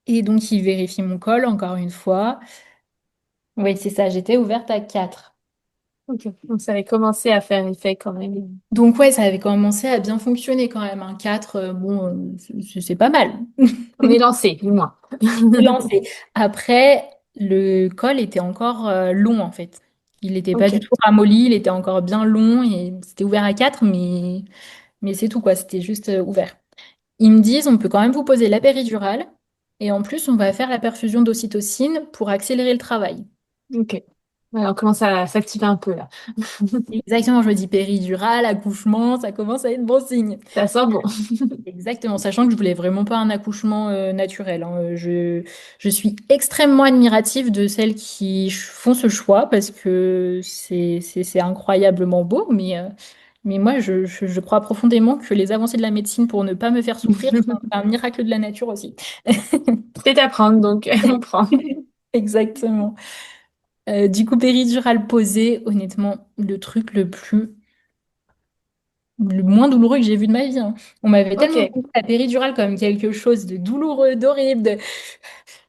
Et donc, il vérifie mon col, encore une fois. Oui, c'est ça, j'étais ouverte à 4. Ok, donc ça avait commencé à faire effet quand même. Donc, ouais, ça avait commencé à bien fonctionner quand même. Un 4, bon, c'est pas mal. On est lancé, du moins. C'est lancé. Après, le col était encore long, en fait. Il n'était pas du Ok, tout ramolli, il était encore bien long et c'était ouvert à 4, mais c'est tout, quoi. C'était juste ouvert. Ils me disent, on peut quand même vous poser la péridurale et en plus, on va faire la perfusion d'ocytocine pour accélérer le travail. ok. Ouais, on commence à s'activer un peu là. Exactement, je me dis péridurale, accouchement, ça commence à être bon signe. Ça sent bon. Exactement, sachant que je voulais vraiment pas un accouchement naturel, hein. Je suis extrêmement admirative de celles qui font ce choix parce que c'est incroyablement beau, mais moi, je crois profondément que les avancées de la médecine pour ne pas me faire souffrir, c'est un miracle de la nature aussi. C'est à prendre, donc on prend. Exactement. Du coup, péridurale posée, honnêtement, le moins douloureux que j'ai vu de ma vie, hein. On m'avait Ok, tellement vendu la péridurale comme quelque chose de douloureux, d'horrible.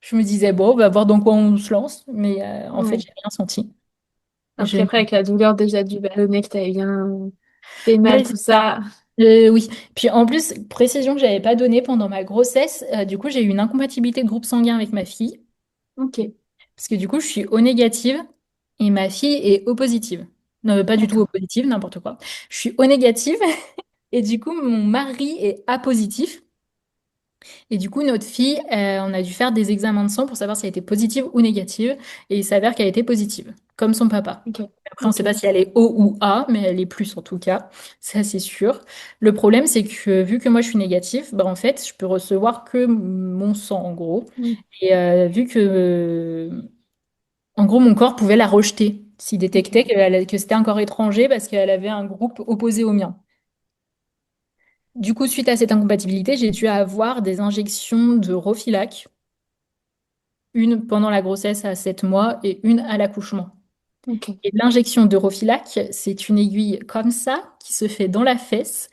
Je me disais, bon, on va voir dans quoi on se lance. Mais en fait, ouais. j'ai rien senti. Et puis après, avec la douleur déjà du ballonnet que t'avais bien fait mal, Ouais, tout c'est ça. ça. Oui. Puis en plus, précision que j'avais pas donnée pendant ma grossesse, du coup, j'ai eu une incompatibilité de groupe sanguin avec ma fille. Ok, Parce que du coup, je suis O négative et ma fille est O positive. Non, pas du tout O d'accord. positive, n'importe quoi. Je suis O négative et du coup, mon mari est A positif. Et du coup, notre fille, on a dû faire des examens de sang pour savoir si elle était positive ou négative. Et il s'avère qu'elle était positive, comme son papa. Ok, Après, on ne ok. sait pas si elle est O ou A, mais elle est plus en tout cas. Ça, c'est sûr. Le problème, c'est que vu que moi, je suis négative, bah, en fait, je peux recevoir que mon sang, en gros. Mm, Et vu que, en gros, mon corps pouvait la rejeter s'il détectait ok, que c'était un corps étranger parce qu'elle avait un groupe opposé au mien. Du coup, suite à cette incompatibilité, j'ai dû avoir des injections de Roflac, une pendant la grossesse à 7 mois et une à l'accouchement. ok. Et l'injection d'Eurofilhac, c'est une aiguille comme ça qui se fait dans la fesse.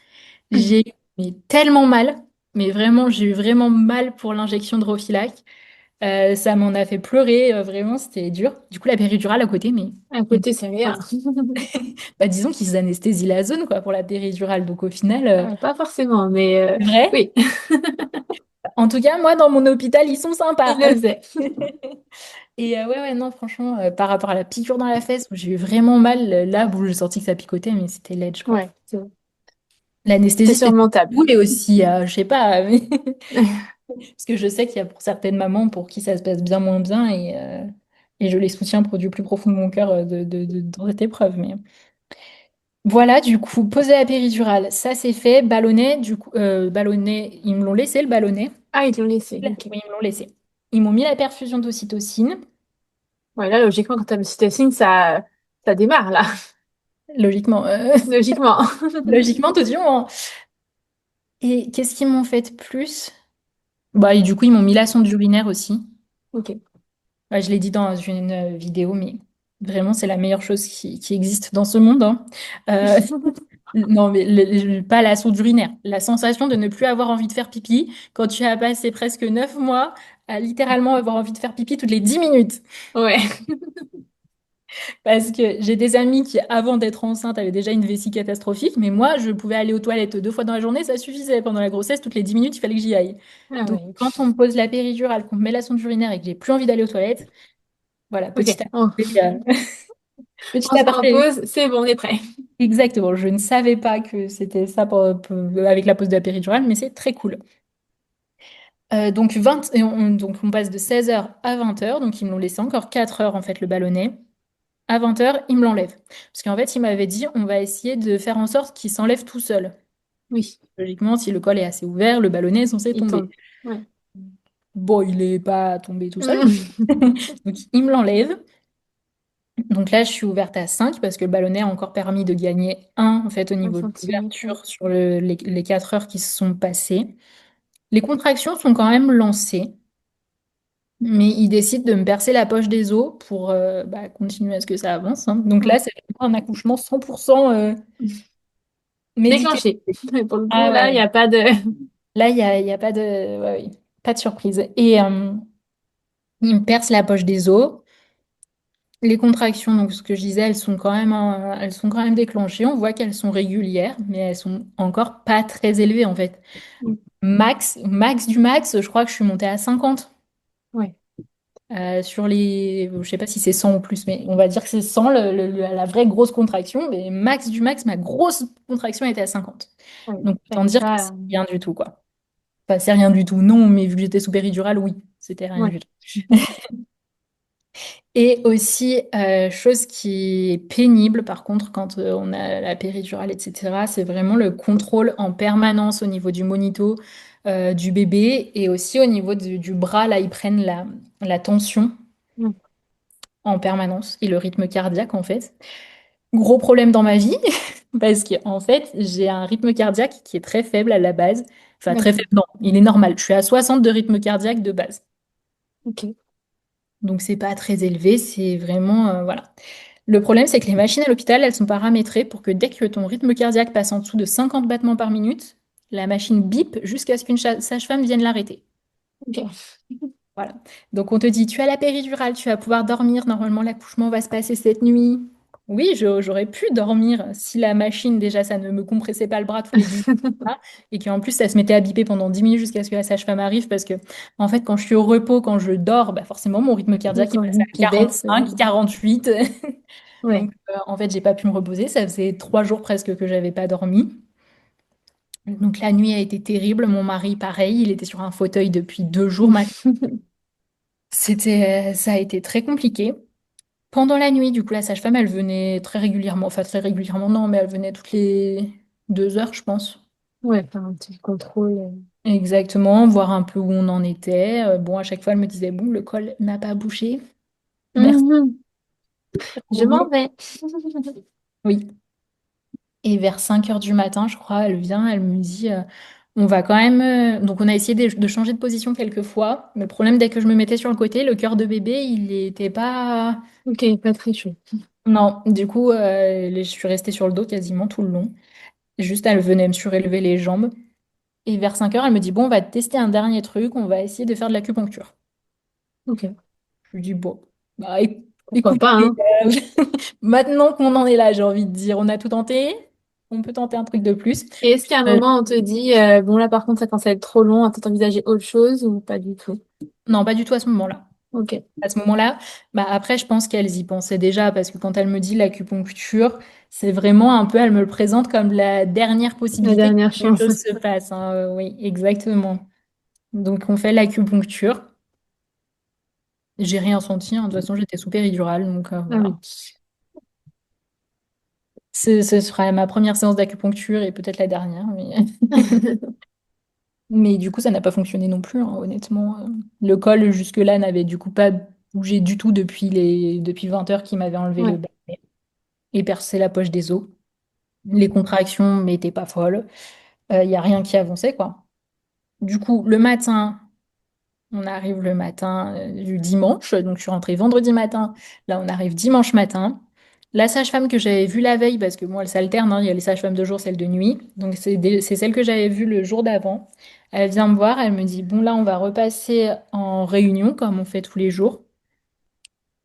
Mm. J'ai eu mais tellement mal, mais vraiment, j'ai eu vraiment mal pour l'injection d'Eurofilhac. Ça m'en a fait pleurer, vraiment, c'était dur. Du coup, la péridurale à côté, mais À on- côté, c'est rien. bah, disons qu'ils anesthésient la zone quoi, pour la péridurale. Donc au final, Pas forcément, mais c'est vrai. oui, En tout cas, moi, dans mon hôpital, ils sont il sympas. le faisait. Et ouais, ouais, non, franchement, par rapport à la piqûre dans la fesse, où j'ai eu vraiment mal, là, où j'ai senti que ça picotait, mais c'était ledge, quoi. Ouais, c'est L'anesthésie, c'était surmontable. cool et aussi, je sais pas, parce que je sais qu'il y a pour certaines mamans pour qui ça se passe bien moins bien et je les soutiens du plus profond de mon cœur dans cette épreuve. Mais voilà, du coup, poser la péridurale, ça c'est fait. Ballonnet, du coup, ballonnet, ils me l'ont laissé le ballonnet. Ah, ils l'ont laissé. Oui, Ok. ils me l'ont laissé. Ils m'ont mis la perfusion d'ocytocine, Ouais, là, logiquement, quand t'as une cytosine, ça démarre, là. logiquement. Logiquement. Logiquement, tout du moins. Et qu'est-ce qu'ils m'ont fait de plus? Bah, et du coup, ils m'ont mis la sonde urinaire aussi. Ok. Bah, je l'ai dit dans une vidéo, mais vraiment, c'est la meilleure chose qui existe dans ce monde, hein. Euh, non, mais pas la sonde urinaire. La sensation de ne plus avoir envie de faire pipi quand tu as passé presque 9 mois à littéralement avoir envie de faire pipi toutes les 10 minutes. Ouais. Parce que j'ai des amis qui, avant d'être enceinte, avaient déjà une vessie catastrophique, mais moi, je pouvais aller aux toilettes 2 fois dans la journée, ça suffisait. Pendant la grossesse, toutes les 10 minutes, il fallait que j'y aille. Ah Donc, ouais. quand on me pose la péridurale, qu'on me met la sonde urinaire et que j'ai plus envie d'aller aux toilettes, voilà, Ok. petit aparté, petit On se met en aparté. pause, c'est bon, on est prêt. Exactement, je ne savais pas que c'était ça avec la pose de la péridurale, mais c'est très cool. Donc on passe de 16 heures à 20 heures, donc ils me l'ont laissé encore 4 heures en fait le ballonnet. À 20h, il me l'enlève. Parce qu'en fait, il m'avait dit, on va essayer de faire en sorte qu'il s'enlève tout seul. Oui, Logiquement, si le col est assez ouvert, le ballonnet est censé il tomber. tombe. Ouais. Bon, il n'est pas tombé tout seul. Mm. Donc, il me l'enlève. Donc là, je suis ouverte à 5 parce que le ballonnet a encore permis de gagner un en fait, au Un niveau de centimètre, ouais. l'ouverture sur les 4 heures qui se sont passées. Les contractions sont quand même lancées, mais il décide de me percer la poche des os pour continuer à ce que ça avance, hein. Donc là, Ouais. c'est vraiment un accouchement 100% médical. Déclenché. Pour le coup, Ah ouais, là, il n'y ouais. a pas de... Là, il y a pas de, ouais, ouais, pas de surprise. Et il me perce la poche des os. Les contractions, donc ce que je disais, elles sont quand même déclenchées. On voit qu'elles sont régulières, mais elles sont encore pas très élevées en fait. Mm. Max, max du max, je crois que je suis montée à 50. Ouais. Sur les, je sais pas si c'est 100 ou plus, mais on va dire que c'est 100 la vraie grosse contraction. Mais max du max, ma grosse contraction était à 50. Ouais. Donc Fait autant que dire que ça, c'est rien du tout, quoi. Enfin, c'est rien du tout, non, mais vu que j'étais sous péridurale, oui, c'était rien ouais. du tout. Et aussi, chose qui est pénible par contre quand on a la péridurale, etc., c'est vraiment le contrôle en permanence au niveau du monito du bébé et aussi au niveau du bras. Là, ils prennent la tension Mm. en permanence et le rythme cardiaque en fait. Gros problème dans ma vie parce qu'en fait, j'ai un rythme cardiaque qui est très faible à la base. Enfin, très D'accord. faible, non, il est normal. Je suis à 60 de rythme cardiaque de base. Ok. Donc, c'est pas très élevé, c'est vraiment, voilà. Le problème, c'est que les machines à l'hôpital, elles sont paramétrées pour que dès que ton rythme cardiaque passe en dessous de 50 battements par minute, la machine bip jusqu'à ce qu'une sage-femme vienne l'arrêter. Ok. Voilà. Donc on te dit, tu as la péridurale, tu vas pouvoir dormir. Normalement, l'accouchement va se passer cette nuit. Oui, j'aurais pu dormir si la machine, déjà, ça ne me compressait pas le bras tous les 10 minutes. Là, et qu'en plus, ça se mettait à biper pendant 10 minutes jusqu'à ce que la sage-femme arrive. Parce que, en fait, quand je suis au repos, quand je dors, bah forcément, mon rythme cardiaque est Ton passé rythme à qui baisse. 45, 48. Ouais. Donc, en fait, j'ai pas pu me reposer. Ça faisait 3 jours presque que j'avais pas dormi. Donc, la nuit a été terrible. Mon mari, pareil, il était sur un fauteuil depuis 2 jours. Ça a été très compliqué. Pendant la nuit, du coup, la sage-femme, elle venait très régulièrement. Enfin, très régulièrement, non, mais elle venait toutes les 2 heures, je pense. Ouais, faire un petit contrôle. Exactement, voir un peu où on en était. Bon, à chaque fois, elle me disait, bon, le col n'a pas bougé. Merci. Mhm. Je m'en vais. Oui. Et vers 5 heures du matin, je crois, elle vient, elle me dit, on va quand même... Donc, on a essayé de changer de position quelques fois. Mais le problème, dès que je me mettais sur le côté, le cœur de bébé, il n'était pas... Ok, pas très chaud. Non, du coup, je suis restée sur le dos quasiment tout le long. Juste, elle venait me surélever les jambes. Et vers 5 heures, elle me dit, bon, on va tester un dernier truc, on va essayer de faire de l'acupuncture. Ok. Je lui dis, bon, bah, Pourquoi pas, écoutez, hein? maintenant qu'on en est là, j'ai envie de dire, on a tout tenté, on peut tenter un truc de plus. Et est-ce qu'à un Euh, moment, on te dit, bon, là, par contre, ça commence à être trop long, à peut-être envisager autre chose ou pas du tout? non, pas du tout à ce moment-là. Ok. À ce moment-là, bah après, je pense qu'elles y pensaient déjà, parce que quand elle me dit l'acupuncture, c'est vraiment un peu, elle me le présente comme la dernière La possibilité que dernière les chance. choses se passent, hein. Oui, exactement. Donc, on fait l'acupuncture. J'ai rien senti, hein. De toute façon, j'étais sous péridurale, donc Ah oui. voilà. Ce sera ma première séance d'acupuncture et peut-être la dernière, mais... mais du coup, ça n'a pas fonctionné non plus, hein, honnêtement. Le col, jusque-là, n'avait du coup pas bougé du tout depuis 20 heures qu'il m'avait enlevé le Ouais. bas et percé la poche des os. Les contractions n'étaient pas folles. Il n'y a rien qui avançait, quoi. Du coup, le matin, on arrive le matin du dimanche, donc je suis rentrée vendredi matin. Là, on arrive dimanche matin. La sage-femme que j'avais vue la veille, parce que moi, elle s'alterne, hein, il y a les sages-femmes de jour, celles de nuit. Donc, c'est celle que j'avais vue le jour d'avant. Elle vient me voir, elle me dit, bon, là, on va repasser en réunion, comme on fait tous les jours.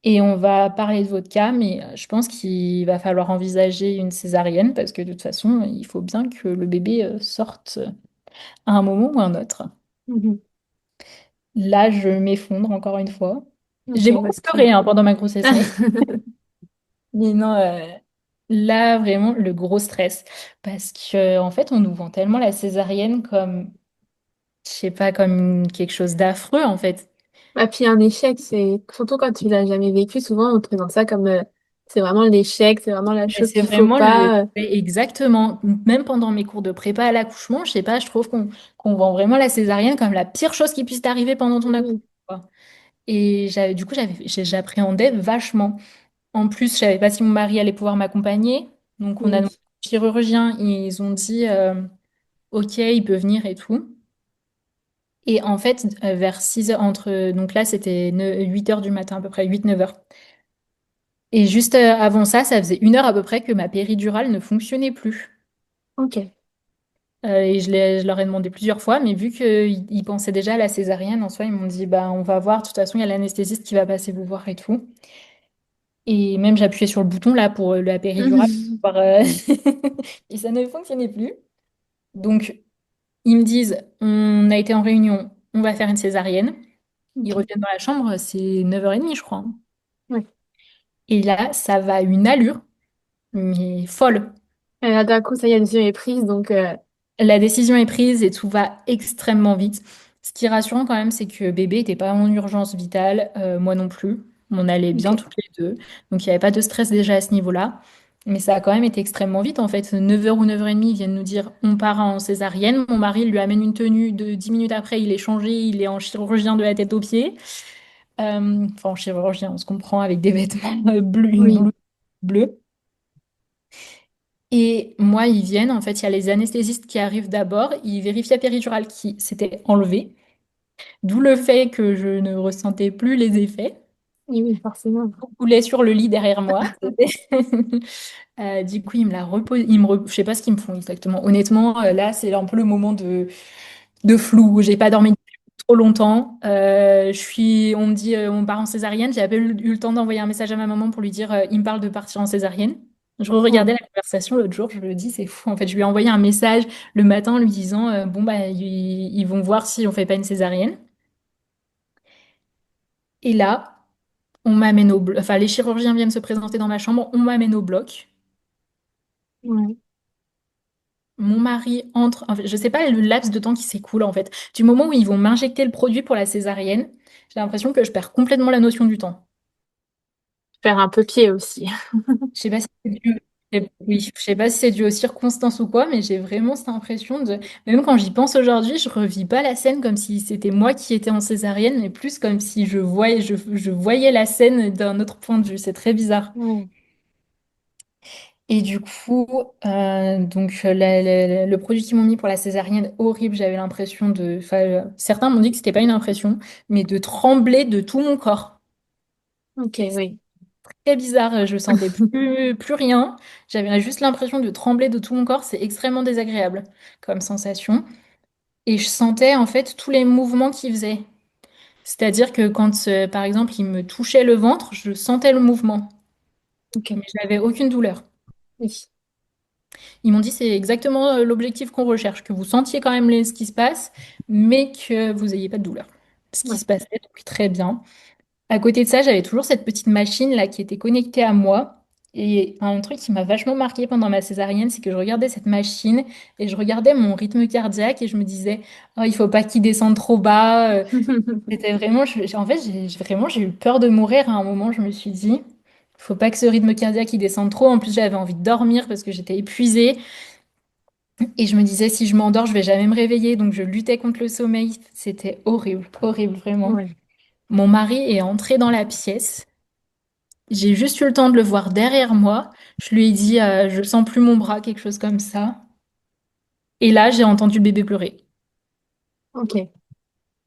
Et on va parler de votre cas, mais je pense qu'il va falloir envisager une césarienne, parce que de toute façon, il faut bien que le bébé sorte à un moment ou à un autre. Mhm. Là, je m'effondre encore une fois. J'ai Ok, beaucoup parce que... pleuré hein, pendant ma grossesse, mais non, là vraiment le gros stress parce que en fait on nous vend tellement la césarienne comme, je sais pas, comme quelque chose d'affreux en fait. Ah, puis un échec, c'est surtout quand tu l'as jamais vécu, souvent on te présente ça comme C'est vraiment l'échec, c'est vraiment la Et chose c'est qu'il faut vraiment le... pas. Exactement. Même pendant mes cours de prépa à l'accouchement, je sais pas, je trouve qu'on vend vraiment la césarienne comme la pire chose qui puisse t'arriver pendant ton accouchement, Oui, quoi. Et du coup, j'appréhendais vachement. En plus, je savais pas si mon mari allait pouvoir m'accompagner. Donc, on a oui, demandé au chirurgien. Ils ont dit, OK, il peut venir et tout. Et en fait, vers 6 heures, donc là, c'était 8 heures du matin, à peu près 8 9 heures. Et juste avant ça, ça faisait 1 heure à peu près que ma péridurale ne fonctionnait plus. ok. Et je leur ai demandé plusieurs fois, mais vu qu'ils pensaient déjà à la césarienne, en soi, ils m'ont dit, bah, on va voir, de toute façon, il y a l'anesthésiste qui va passer vous voir et tout. Et même j'appuyais sur le bouton là pour la péridurale, pour et ça ne fonctionnait plus. Donc, ils me disent, on a été en réunion, on va faire une césarienne. Ils Ok. reviennent dans la chambre, c'est 9h30, je crois. Ouais. Et là, ça va à une allure, mais folle. Et là, d'un coup, ça y est, une décision est prise, donc La décision est prise et tout va extrêmement vite. Ce qui est rassurant quand même, c'est que bébé n'était pas en urgence vitale, moi non plus. On allait bien ok. toutes les deux. Donc il n'y avait pas de stress déjà à ce niveau-là. Mais ça a quand même été extrêmement vite. En fait, 9h ou 9h30, ils viennent nous dire on part en césarienne. Mon mari lui amène une tenue de 10 minutes après, il est changé, il est en chirurgien de la tête aux pieds. Enfin, en chirurgien, on se comprend avec des vêtements bleus, une Oui. blouse bleue. Et moi, ils viennent, en fait, il y a les anesthésistes qui arrivent d'abord, ils vérifient la péridurale qui s'était enlevée, d'où le fait que je ne ressentais plus les effets. Oui, oui, forcément. On coulait sur le lit derrière moi. Du coup, ils me la reposent, je sais pas ce qu'ils me font exactement. Honnêtement, là, c'est un peu le moment de flou. J'ai pas dormi trop longtemps. On me dit, on part en césarienne. J'ai à peine eu le temps d'envoyer un message à ma maman pour lui dire, il me parle de partir en césaриenne. Je regardais Ouais. la conversation l'autre jour, je me dis, c'est fou. En fait, je lui ai envoyé un message le matin en lui disant, bon, bah, ils vont voir si on fait pas une césarienne. Et là, on m'amène enfin, les chirurgiens viennent se présenter dans ma chambre, on m'amène au bloc. Ouais. Mon mari entre, en fait, je sais pas le laps de temps qui s'écoule en fait. Du moment où ils vont m'injecter le produit pour la césarienne, j'ai l'impression que je perds complètement la notion du temps. Faire un peu pied aussi. Je sais pas si c'est dû, oui, je sais pas si c'est dû aux circonstances ou quoi, mais j'ai vraiment cette impression de, même quand j'y pense aujourd'hui, je revis pas la scène comme si c'était moi qui étais en césarienne, mais plus comme si je voyais la scène d'un autre point de vue. C'est très bizarre. Ouais. Et du coup, donc le produit qu'ils m'ont mis pour la césarienne, horrible, j'avais l'impression enfin, certains m'ont dit que c'était pas une impression, mais de trembler de tout mon corps. Ok, oui. Très bizarre, je sentais plus rien. J'avais juste l'impression de trembler de tout mon corps. C'est extrêmement désagréable comme sensation. Et je sentais en fait tous les mouvements qu'ils faisaient. C'est-à-dire que quand, par exemple, ils me touchaient le ventre, je sentais le mouvement, Ok. mais je n'avais aucune douleur. Oui. Ils m'ont dit c'est exactement l'objectif qu'on recherche, que vous sentiez quand même ce qui se passe, mais que vous n'ayez pas de douleur. Ce qui Ouais. se passait, donc très bien. À côté de ça, j'avais toujours cette petite machine là qui était connectée à moi. Et un truc qui m'a vachement marqué pendant ma césarienne, c'est que je regardais cette machine et je regardais mon rythme cardiaque et je me disais, oh, il faut pas qu'il descende trop bas. C'était vraiment, en fait, vraiment, j'ai eu peur de mourir à un moment. Je me suis dit, faut pas que ce rythme cardiaque il descende trop. En plus, j'avais envie de dormir parce que j'étais épuisée. Et je me disais, si je m'endors, je vais jamais me réveiller. Donc, je luttais contre le sommeil. C'était horrible, horrible, vraiment. Ouais. Mon mari est entré dans la pièce. J'ai juste eu le temps de le voir derrière moi. Je lui ai dit, je sens plus mon bras, quelque chose comme ça. Et là, j'ai entendu le bébé pleurer. Ok.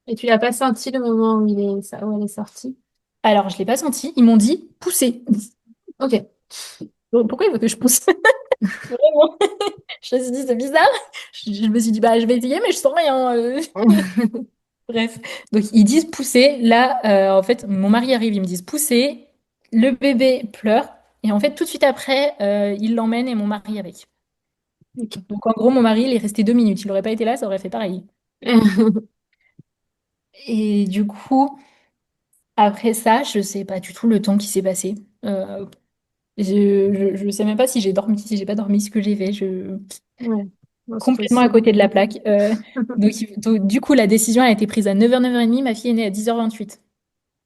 Et tu l'as pas senti le moment où où elle est sortie? Alors, je l'ai pas senti. Ils m'ont dit, poussez. Ok. Pourquoi il veut que je pousse? Vraiment. Je me suis dit, c'est bizarre. Je me suis dit, bah, je vais essayer, mais je sens rien. Bref. Donc, ils disent pousser. Là, en fait, mon mari arrive, ils me disent pousser. Le bébé pleure. Et en fait, tout de suite après, il l'emmène et mon mari avec. Ok. Donc, en gros, mon mari, il est resté 2 minutes. Il n'aurait pas été là, ça aurait fait pareil. Et du coup, après ça, je sais pas du tout le temps qui s'est passé. Euh, je sais même pas si j'ai dormi, si j'ai pas dormi, ce que j'ai fait. Ouais. Bon, c'est Complètement à possible. côté de la plaque. Donc, du coup, la décision a été prise à 9h, 9h30. Ma fille est née à 10h28.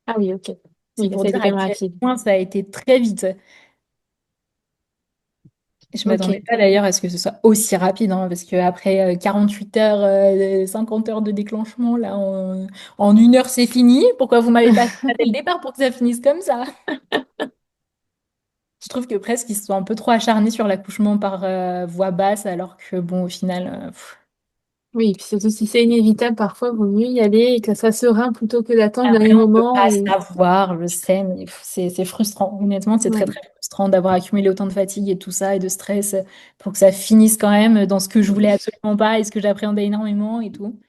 Ah oui, ok. C'est Oui, pour ça a dire été quand à même quel rapide. point ça a été très vite. Et je m'attendais Ok. pas d'ailleurs à ce que ce soit aussi rapide, hein, parce qu'après 48 heures, 50 heures de déclenchement, là, en 1 heure, c'est fini. Pourquoi vous m'avez pas fait ça dès le départ pour que ça finisse comme ça? Je trouve que presque ils se sont un peu trop acharnés sur l'accouchement par voix basse, alors que bon, au final, Oui, puis surtout si c'est inévitable, parfois, vaut mieux y aller et que ça soit serein plutôt que d'attendre le après, dernier on peut moment pas et... savoir, je sais, mais c'est frustrant. Honnêtement, c'est très Ouais. très frustrant d'avoir accumulé autant de fatigue et tout ça et de stress pour que ça finisse quand même dans ce que je voulais absolument pas et ce que j'appréhendais énormément et tout.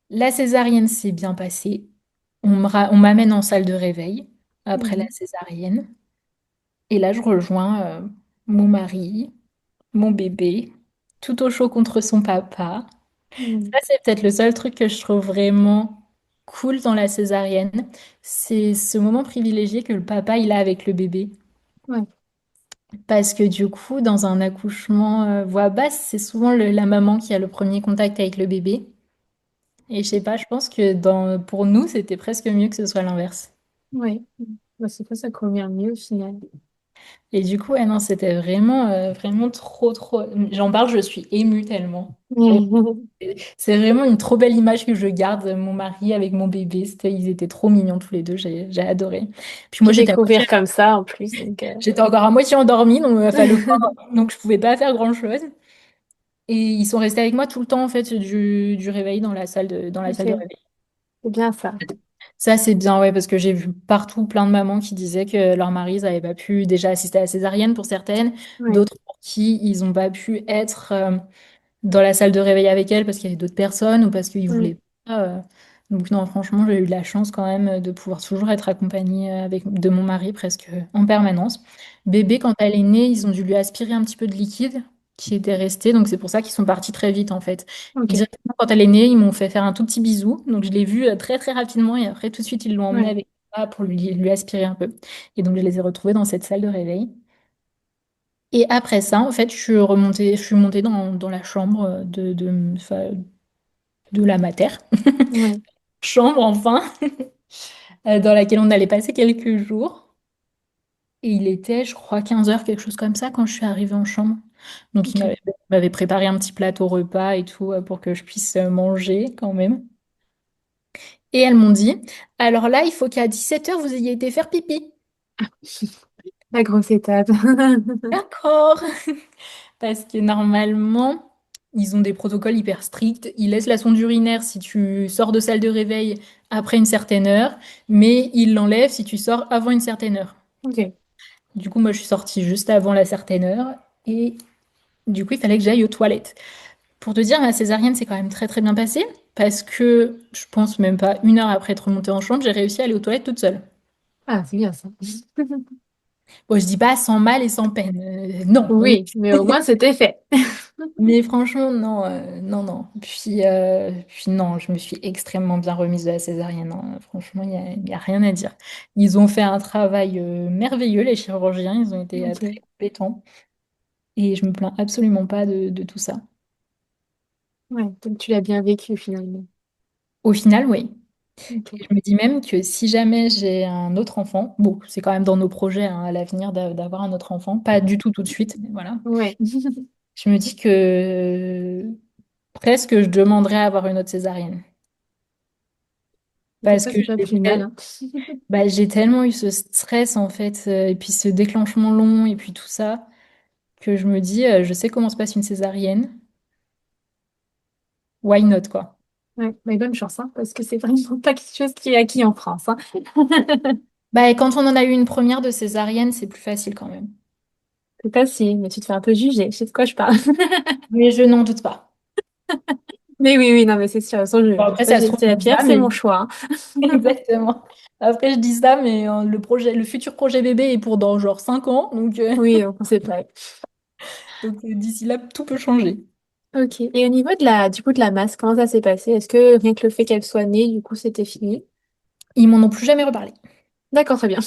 La césarienne s'est bien passée. On m'amène en salle de réveil après la Mhm. césarienne. Et là, je rejoins mon mari, mon bébé, tout au chaud contre son papa. Mhm. Ça, c'est peut-être le seul truc que je trouve vraiment cool dans la césarienne. C'est ce moment privilégié que le papa il a avec le bébé. Ouais. Parce que du coup, dans un accouchement voix basse, c'est souvent la maman qui a le premier contact avec le bébé. Et je sais pas, je pense que pour nous, c'était presque mieux que ce soit l'inverse. Ouais. Bah, c'est quoi, ça convient mieux au final. Et du coup, ouais, non, c'était vraiment, vraiment trop, trop. J'en parle, je suis émue tellement. Et c'est vraiment une trop belle image que je garde, mon mari avec mon bébé. Ils étaient trop mignons tous les deux, j'ai adoré. Puis moi, Puis découvrir comme ça en plus. Donc, j'étais encore à moitié endormie, donc, enfin, donc je pouvais pas faire grand-chose. Et ils sont restés avec moi tout le temps, en fait, du réveil dans la ok, salle de réveil. c'est bien ça. Ça, c'est bien, ouais, parce que j'ai vu partout plein de mamans qui disaient que leurs maris n'avaient pas pu déjà assister à la césarienne pour certaines, Ouais. d'autres pour qui ils n'ont pas pu être dans la salle de réveil avec elles parce qu'il y avait d'autres personnes ou parce qu'ils Mm. voulaient pas. Donc non, franchement, j'ai eu de la chance quand même de pouvoir toujours être accompagnée de mon mari presque en permanence. Bébé, quand elle est née, ils ont dû lui aspirer un petit peu de liquide qui était resté, donc c'est pour ça qu'ils sont partis très vite en fait. Ok. Directement quand elle est née, ils m'ont fait faire un tout petit bisou, donc je l'ai vue très très rapidement et après tout de suite ils l'ont emmenée Ouais. avec moi pour lui aspirer un peu. Et donc je les ai retrouvés dans cette salle de réveil. Et après ça, en fait, je suis montée dans la chambre enfin, de la mater, Ouais. chambre enfin, dans laquelle on allait passer quelques jours. Et il était, je crois, 15 heures, quelque chose comme ça, quand je suis arrivée en chambre. Donc, Ok. il m'avait préparé un petit plateau repas et tout pour que je puisse manger quand même. Et elles m'ont dit, alors là, il faut qu'à 17 heures, vous ayez été faire pipi. La grosse étape. D'accord. Parce que normalement, ils ont des protocoles hyper stricts. Ils laissent la sonde urinaire si tu sors de salle de réveil après une certaine heure, mais ils l'enlèvent si tu sors avant une certaine heure. Ok. Du coup, moi, je suis sortie juste avant la certaine heure et du coup, il fallait que j'aille aux toilettes. Pour te dire, ma césarienne s'est quand même très très bien passée parce que je pense même pas 1 heure après être remontée en chambre, j'ai réussi à aller aux toilettes toute seule. Ah, c'est bien ça. Bon, je dis pas sans mal et sans peine. Non, Oui, mais au moins c'était fait. mais franchement, non, non, non. Puis non, je me suis extrêmement bien remise de la césarienne, hein. Franchement, il y a rien à dire. Ils ont fait un travail merveilleux, les chirurgiens. Ils ont été Ok. très compétents. Et je me plains absolument pas de tout ça. Ouais, donc tu l'as bien vécu finalement. Au final, oui. Ok. Et je me dis même que si jamais j'ai un autre enfant, bon, c'est quand même dans nos projets hein, à l'avenir d'avoir un autre enfant, pas du tout tout de suite, mais voilà. Ouais. Je me dis que presque je demanderais à avoir une autre césarienne. Des Parce fois, que c'est pas plus mal, hein. j'ai tellement eu ce stress en fait, et puis ce déclenchement long, et puis tout ça, que je me dis, je sais comment se passe une césarienne, why not quoi. Ouais, mais bonne chance, hein, parce que c'est vraiment pas quelque chose qui est acquis en France, hein. Bah, et quand on en a eu une première de césarienne, c'est plus facile quand même. C'est facile, mais tu te fais un peu juger. Je sais de quoi je parle. Mais je n'en doute pas. Mais oui, oui, non, mais c'est sûr. De toute façon, Bon, après, ça, ça se trouve, c'est je la dis pierre, ça, c'est mais mon choix, hein. exactement. Après, je dis ça, mais le futur projet bébé est pour dans genre 5 ans, Oui, donc on sait pas. donc d'ici là, tout peut changer. Ok. Et au niveau de du coup, de la masse, comment ça s'est passé? Est-ce que rien que le fait qu'elle soit née, du coup, c'était fini? Ils m'en ont plus jamais reparlé. D'accord, très bien.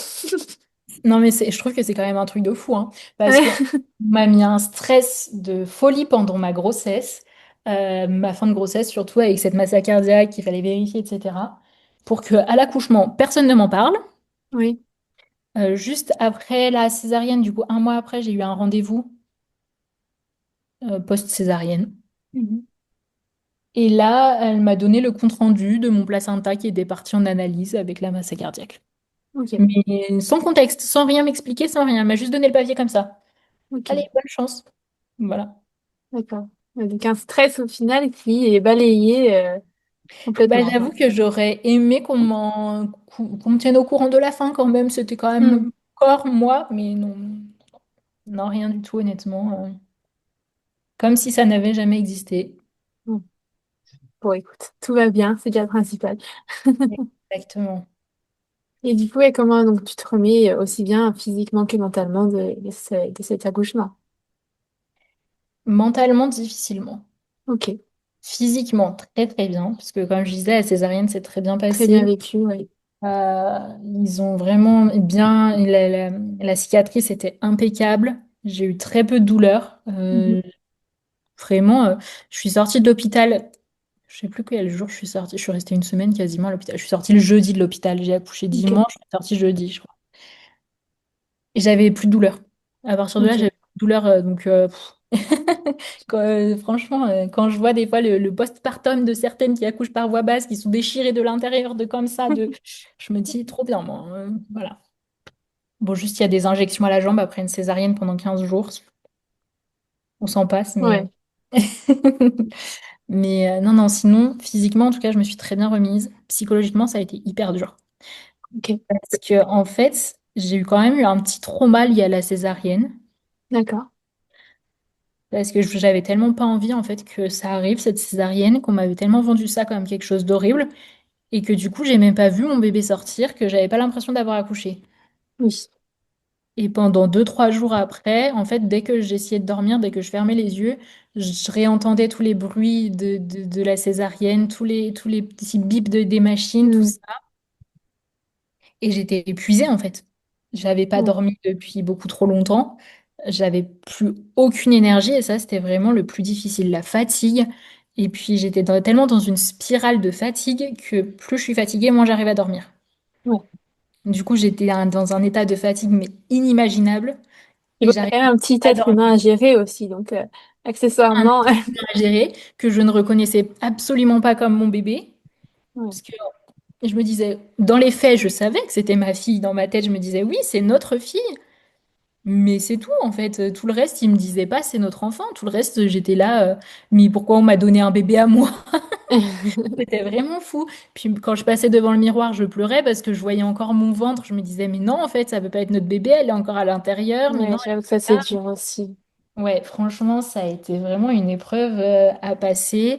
Non, mais je trouve que c'est quand même un truc de fou, hein, parce Ouais. que on m'a mis un stress de folie pendant ma grossesse, ma fin de grossesse, surtout avec cette masse cardiaque qu'il fallait vérifier, etc. Pour que à l'accouchement, personne ne m'en parle. Oui. Juste après la césarienne, du coup, un mois après, j'ai eu un rendez-vous post-césarienne. Mhm. Et là, elle m'a donné le compte-rendu de mon placenta qui était parti en analyse avec la masse cardiaque. Ok, Mais sans contexte, sans rien m'expliquer, sans rien. Elle m'a juste donné le papier comme ça. Allez, ok, bonne chance. Voilà. d'accord. Ouais, donc un stress au final qui est balayé Bah, complètement, j'avoue quoi. que j'aurais aimé qu'on me tienne au courant de la fin quand même. C'était quand Hmm. même encore moi, mais non, non, rien du tout, honnêtement. Comme si ça n'avait jamais existé. Hmm. Bon, écoute, tout va bien, c'est déjà le principal. Exactement. Et du coup, et comment donc tu te remets aussi bien physiquement que mentalement de cet accouchement? Mentalement, difficilement. Ok, Physiquement, très très bien, parce que comme je disais, la césarienne s'est très bien très bien passée. vécu, oui. Ils ont vraiment bien. La cicatrice était impeccable. J'ai eu très peu de douleur. Mhm. Vraiment, je suis sortie de l'hôpital. Je sais plus quel jour je suis sortie. Je suis restée une semaine quasiment à l'hôpital. Je suis sortie le jeudi de l'hôpital. J'ai accouché Ok, dimanche. Je suis sortie jeudi, je crois. Et j'avais plus de douleur. À partir de là, ok. j'avais plus de douleur. Franchement, quand je vois des fois le postpartum de certaines qui accouchent par voie basse, qui sont déchirées de l'intérieur, de comme ça, je me dis trop bien, moi. Voilà. Bon, juste, il y a des injections à la jambe après une césarienne pendant 15 jours. On s'en passe, mais. Ouais, Mais non, non, sinon, physiquement, en tout cas, je me suis très bien remise. Psychologiquement, ça a été hyper dur. ok, Parce que, en fait, j'ai eu quand même eu un petit trauma lié à la césarienne. d'accord. Parce que j'avais tellement pas envie, en fait, que ça arrive, cette césarienne, qu'on m'avait tellement vendu ça comme quelque chose d'horrible. Et que du coup, j'ai même pas vu mon bébé sortir, que j'avais pas l'impression d'avoir accouché. Oui. Et pendant 2, 3 jours après, en fait, dès que j'essayais de dormir, dès que je fermais les yeux, je réentendais tous les bruits de la césarienne, tous les petits bips des machines, tout Hmm. ça. Et j'étais épuisée, en fait. J'avais pas Ouais, dormi depuis beaucoup trop longtemps. J'avais plus aucune énergie et ça, c'était vraiment le plus difficile, la fatigue. Et puis, j'étais tellement dans une spirale de fatigue que plus je suis fatiguée, moins j'arrive à dormir. ouais. Du coup, j'étais dans un état de fatigue, mais inimaginable. Et Et bon, t'as j'arrivais quand même un petit pas à être dormir. humain à gérer aussi, donc Un accessoirement. être humain à gérer que je ne reconnaissais absolument pas comme mon bébé. Ouais. Parce que je me disais, dans les faits, je savais que c'était ma fille. Dans ma tête, je me disais, oui, c'est notre fille. Mais c'est tout, en fait. Tout le reste, il me disait pas, c'est notre enfant. Tout le reste, j'étais là, mais pourquoi on m'a donné un bébé à moi? C'était vraiment fou. Puis quand je passais devant le miroir, je pleurais parce que je voyais encore mon ventre. Je me disais, mais non, en fait, ça peut pas être notre bébé, elle est encore à l'intérieur. Mais Ouais, non, j'avoue que ça c'est dur aussi. ouais, franchement, ça a été vraiment une épreuve à passer.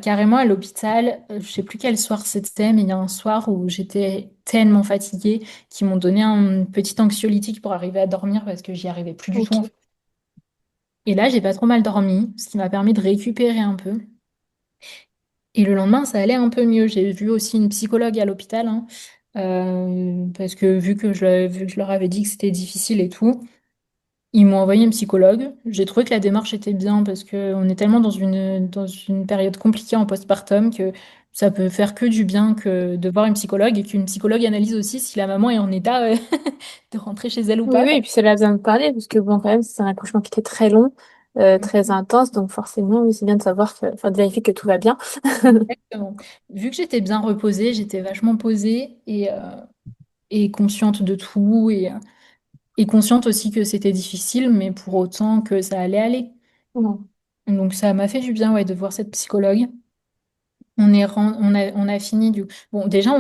Carrément à l'hôpital, je sais plus quel soir c'était, mais il y a un soir où j'étais tellement fatiguée qu'ils m'ont donné un petit anxiolytique pour arriver à dormir parce que j'y arrivais plus du tout, en Ok. fait. Et là, j'ai pas trop mal dormi, ce qui m'a permis de récupérer un peu. Et le lendemain, ça allait un peu mieux. J'ai vu aussi une psychologue à l'hôpital, hein, parce que vu que je leur avais dit que c'était difficile et tout. Ils m'ont envoyé une psychologue. J'ai trouvé que la démarche était bien parce qu'on est tellement dans une période compliquée en postpartum que ça peut faire que du bien que de voir une psychologue et qu'une psychologue analyse aussi si la maman est en état de rentrer chez elle ou Oui, pas. oui, et puis ça a besoin de parler, parce que bon, quand même, c'est un accouchement qui était très long, très intense, donc forcément, oui, c'est bien de savoir enfin, de vérifier que tout va bien. Exactement. Vu que j'étais bien reposée, j'étais vachement posée et consciente de tout et consciente aussi que c'était difficile, mais pour autant que ça allait aller. Non. Donc ça m'a fait du bien ouais, de voir cette psychologue. On a fini du. Bon, déjà,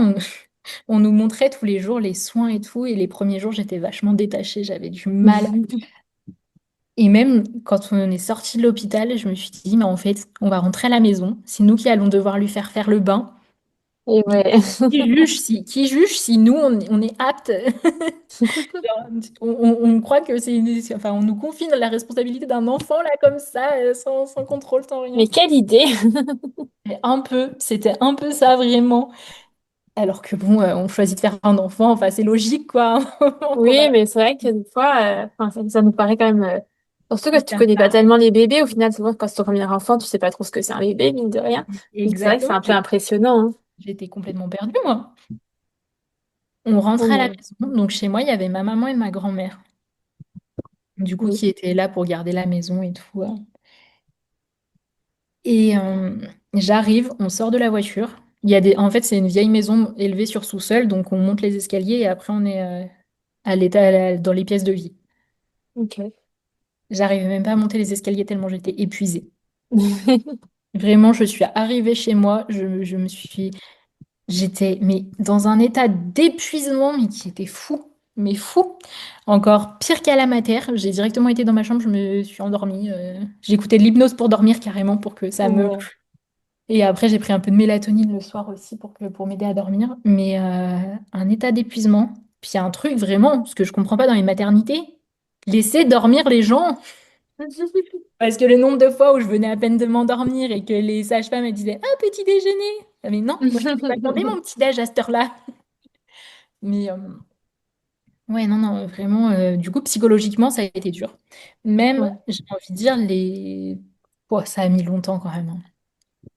on nous montrait tous les jours les soins et tout, et les premiers jours, j'étais vachement détachée, j'avais du mal. Et même quand on est sorti de l'hôpital, je me suis dit, mais en fait, on va rentrer à la maison, c'est nous qui allons devoir lui faire le bain. Et ouais. Qui juge si nous, on est aptes? On croit que enfin, on nous confie la responsabilité d'un enfant, là, comme ça, sans contrôle, sans Mais rien. quelle idée! Et c'était un peu ça, vraiment. Alors que bon, on choisit de faire un enfant, enfin c'est logique quoi. On va Oui, mais c'est vrai que des fois, enfin, ça nous paraît quand même. Surtout que tu faire connais pas ça. tellement les bébés, au final, souvent, quand c'est ton premier enfant, tu sais pas trop ce que c'est un bébé, mine de rien. Donc c'est vrai que c'est Exactement. un peu impressionnant, hein. J'étais complètement perdue moi. On Oh rentrait à la non. maison. Donc chez moi, il y avait ma maman et ma grand-mère, du coup, Oui. qui étaient là pour garder la maison et tout. Et j'arrive, on sort de la voiture. En fait, c'est une vieille maison élevée sur sous-sol, donc on monte les escaliers et après on est à dans les pièces de vie. Ok. J'arrivais même pas à monter les escaliers tellement j'étais épuisée. Vraiment, je suis arrivée chez moi, j'étais mais dans un état d'épuisement mais qui était fou, mais fou. Encore pire qu'à la mater, j'ai directement été dans ma chambre, je me suis endormie. J'écoutais de l'hypnose pour dormir carrément pour que ça me. Oh. Et après, j'ai pris un peu de mélatonine le soir aussi pour m'aider à dormir. Mais un état d'épuisement. Puis il y a un truc vraiment, ce que je comprends pas dans les maternités, laisser dormir les gens. Parce que le nombre de fois où je venais à peine de m'endormir et que les sages-femmes elles disaient «Ah, petit déjeuner!» Ah, mais non, moi je ne vais pas demander mon petit déj à cette heure-là. Mais ouais, non, non, vraiment, du coup, psychologiquement, ça a été dur. Même, Ouais. j'ai envie de dire, oh, ça a mis longtemps quand même, hein.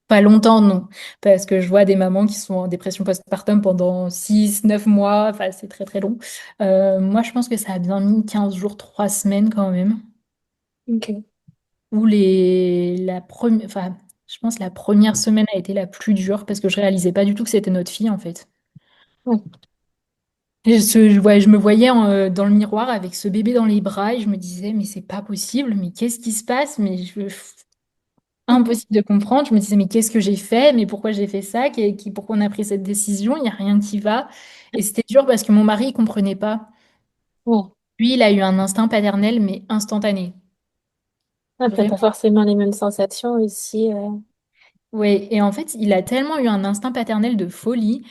Pas longtemps, non. Parce que je vois des mamans qui sont en dépression postpartum pendant 6, 9 mois. Enfin, c'est très, très long. Moi, je pense que ça a bien mis 15 jours, 3 semaines quand même. Ok. Où enfin, je pense la première semaine a été la plus dure parce que je réalisais pas du tout que c'était notre fille, en fait. Ouais. Ouais, je me voyais dans le miroir avec ce bébé dans les bras et je me disais, mais c'est pas possible, mais qu'est-ce qui se passe? Impossible de comprendre. Je me disais, mais qu'est-ce que j'ai fait? Mais pourquoi j'ai fait ça? Pourquoi on a pris cette décision? Il n'y a rien qui va. Et c'était dur parce que mon mari, il comprenait pas. Ouais. Lui, il a eu un instinct paternel, mais instantané. Après, pas Vraiment. forcément les mêmes sensations aussi. Ouais. Et en fait, il a tellement eu un instinct paternel de folie.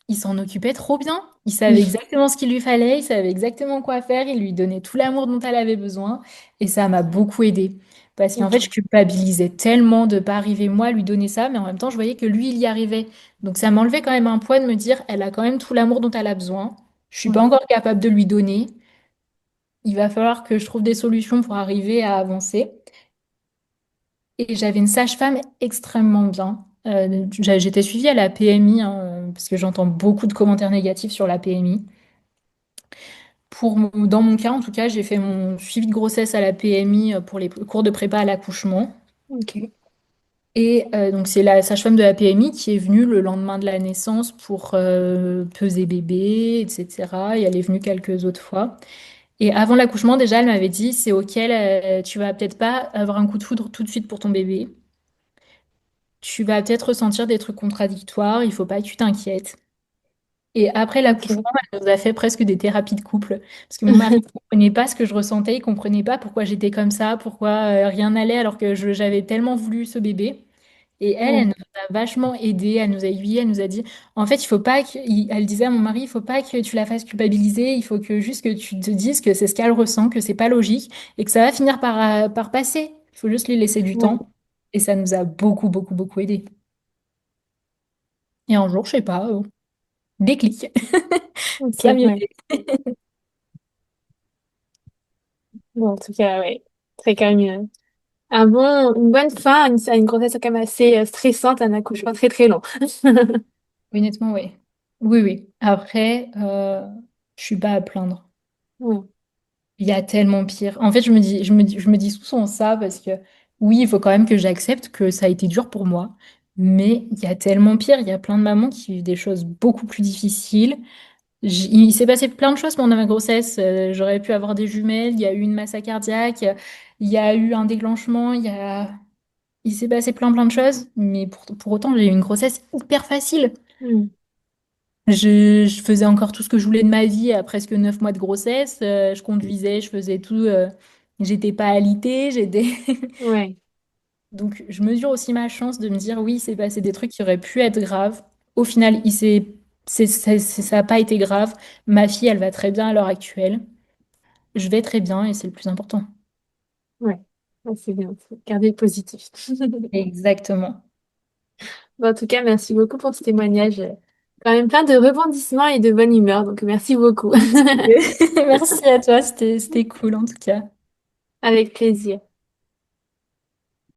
Il s'en occupait trop bien. Il savait exactement ce qu'il lui fallait, il savait exactement quoi faire, il lui donnait tout l'amour dont elle avait besoin. Et ça m'a beaucoup aidée. Parce qu'en fait, je Ok. culpabilisais tellement de pas arriver moi à lui donner ça, mais en même temps, je voyais que lui, il y arrivait. Donc ça m'enlevait quand même un poids de me dire, elle a quand même tout l'amour dont elle a besoin. Je suis pas Ouais. encore capable de lui donner. Il va falloir que je trouve des solutions pour arriver à avancer. Et j'avais une sage-femme extrêmement bien. J'étais suivie à la PMI, hein, parce que j'entends beaucoup de commentaires négatifs sur la PMI. Dans mon cas, en tout cas, j'ai fait mon suivi de grossesse à la PMI pour les cours de prépa à l'accouchement. Ok. Et donc, c'est la sage-femme de la PMI qui est venue le lendemain de la naissance pour peser bébé, etc. Et elle est venue quelques autres fois. Et avant l'accouchement, déjà, elle m'avait dit, c'est OK, tu vas peut-être pas avoir un coup de foudre tout de suite pour ton bébé. Tu vas peut-être ressentir des trucs contradictoires, il faut pas que tu t'inquiètes. Et après Ok. l'accouchement, elle nous a fait presque des thérapies de couple. Parce que mon mari ne comprenait pas ce que je ressentais, il comprenait pas pourquoi j'étais comme ça, pourquoi rien n'allait alors que j'avais tellement voulu ce bébé. Et elle Ouais. nous a vachement aidés, elle nous a aiguillés, elle nous a dit, en fait, il faut pas elle disait à mon mari, il faut pas que tu la fasses culpabiliser, il faut que juste que tu te dises que c'est ce qu'elle ressent, que c'est pas logique et que ça va finir par passer. Il faut juste lui laisser du Ouais. temps. Et ça nous a beaucoup, beaucoup, beaucoup aidés. Et un jour, je sais pas, déclic. Ok. Ça a mieux Ouais. fait. Bon, en tout cas, ouais. Très quand même une bonne fin à une grossesse quand même assez stressante, un accouchement très très long. Honnêtement, oui. Oui, oui. Après, je suis pas à plaindre. Ouais. Il y a tellement pire. En fait, je me dis souvent ça parce que oui, il faut quand même que j'accepte que ça a été dur pour moi. Mais il y a tellement pire. Il y a plein de mamans qui vivent des choses beaucoup plus difficiles. Il s'est passé plein de choses pendant ma grossesse. J'aurais pu avoir des jumelles. Il y a eu une masse cardiaque. Il y a eu un déclenchement. Il s'est passé plein, plein de choses. Mais pour autant, j'ai eu une grossesse hyper facile. Mm. Je faisais encore tout ce que je voulais de ma vie à presque 9 mois de grossesse. Je conduisais, je faisais tout. J'étais pas alitée, j'étais. Ouais. Donc, je mesure aussi ma chance de me dire, oui, il s'est passé des trucs qui auraient pu être graves. Au final, ça n'a pas été grave. Ma fille, elle va très bien à l'heure actuelle. Je vais très bien et c'est le plus important. Ouais. Ouais, c'est bien. Faut garder le positif. Exactement. Bon, en tout cas, merci beaucoup pour ce témoignage. Quand même plein de rebondissements et de bonne humeur, donc merci beaucoup. Merci à toi, c'était cool en tout cas. Avec plaisir.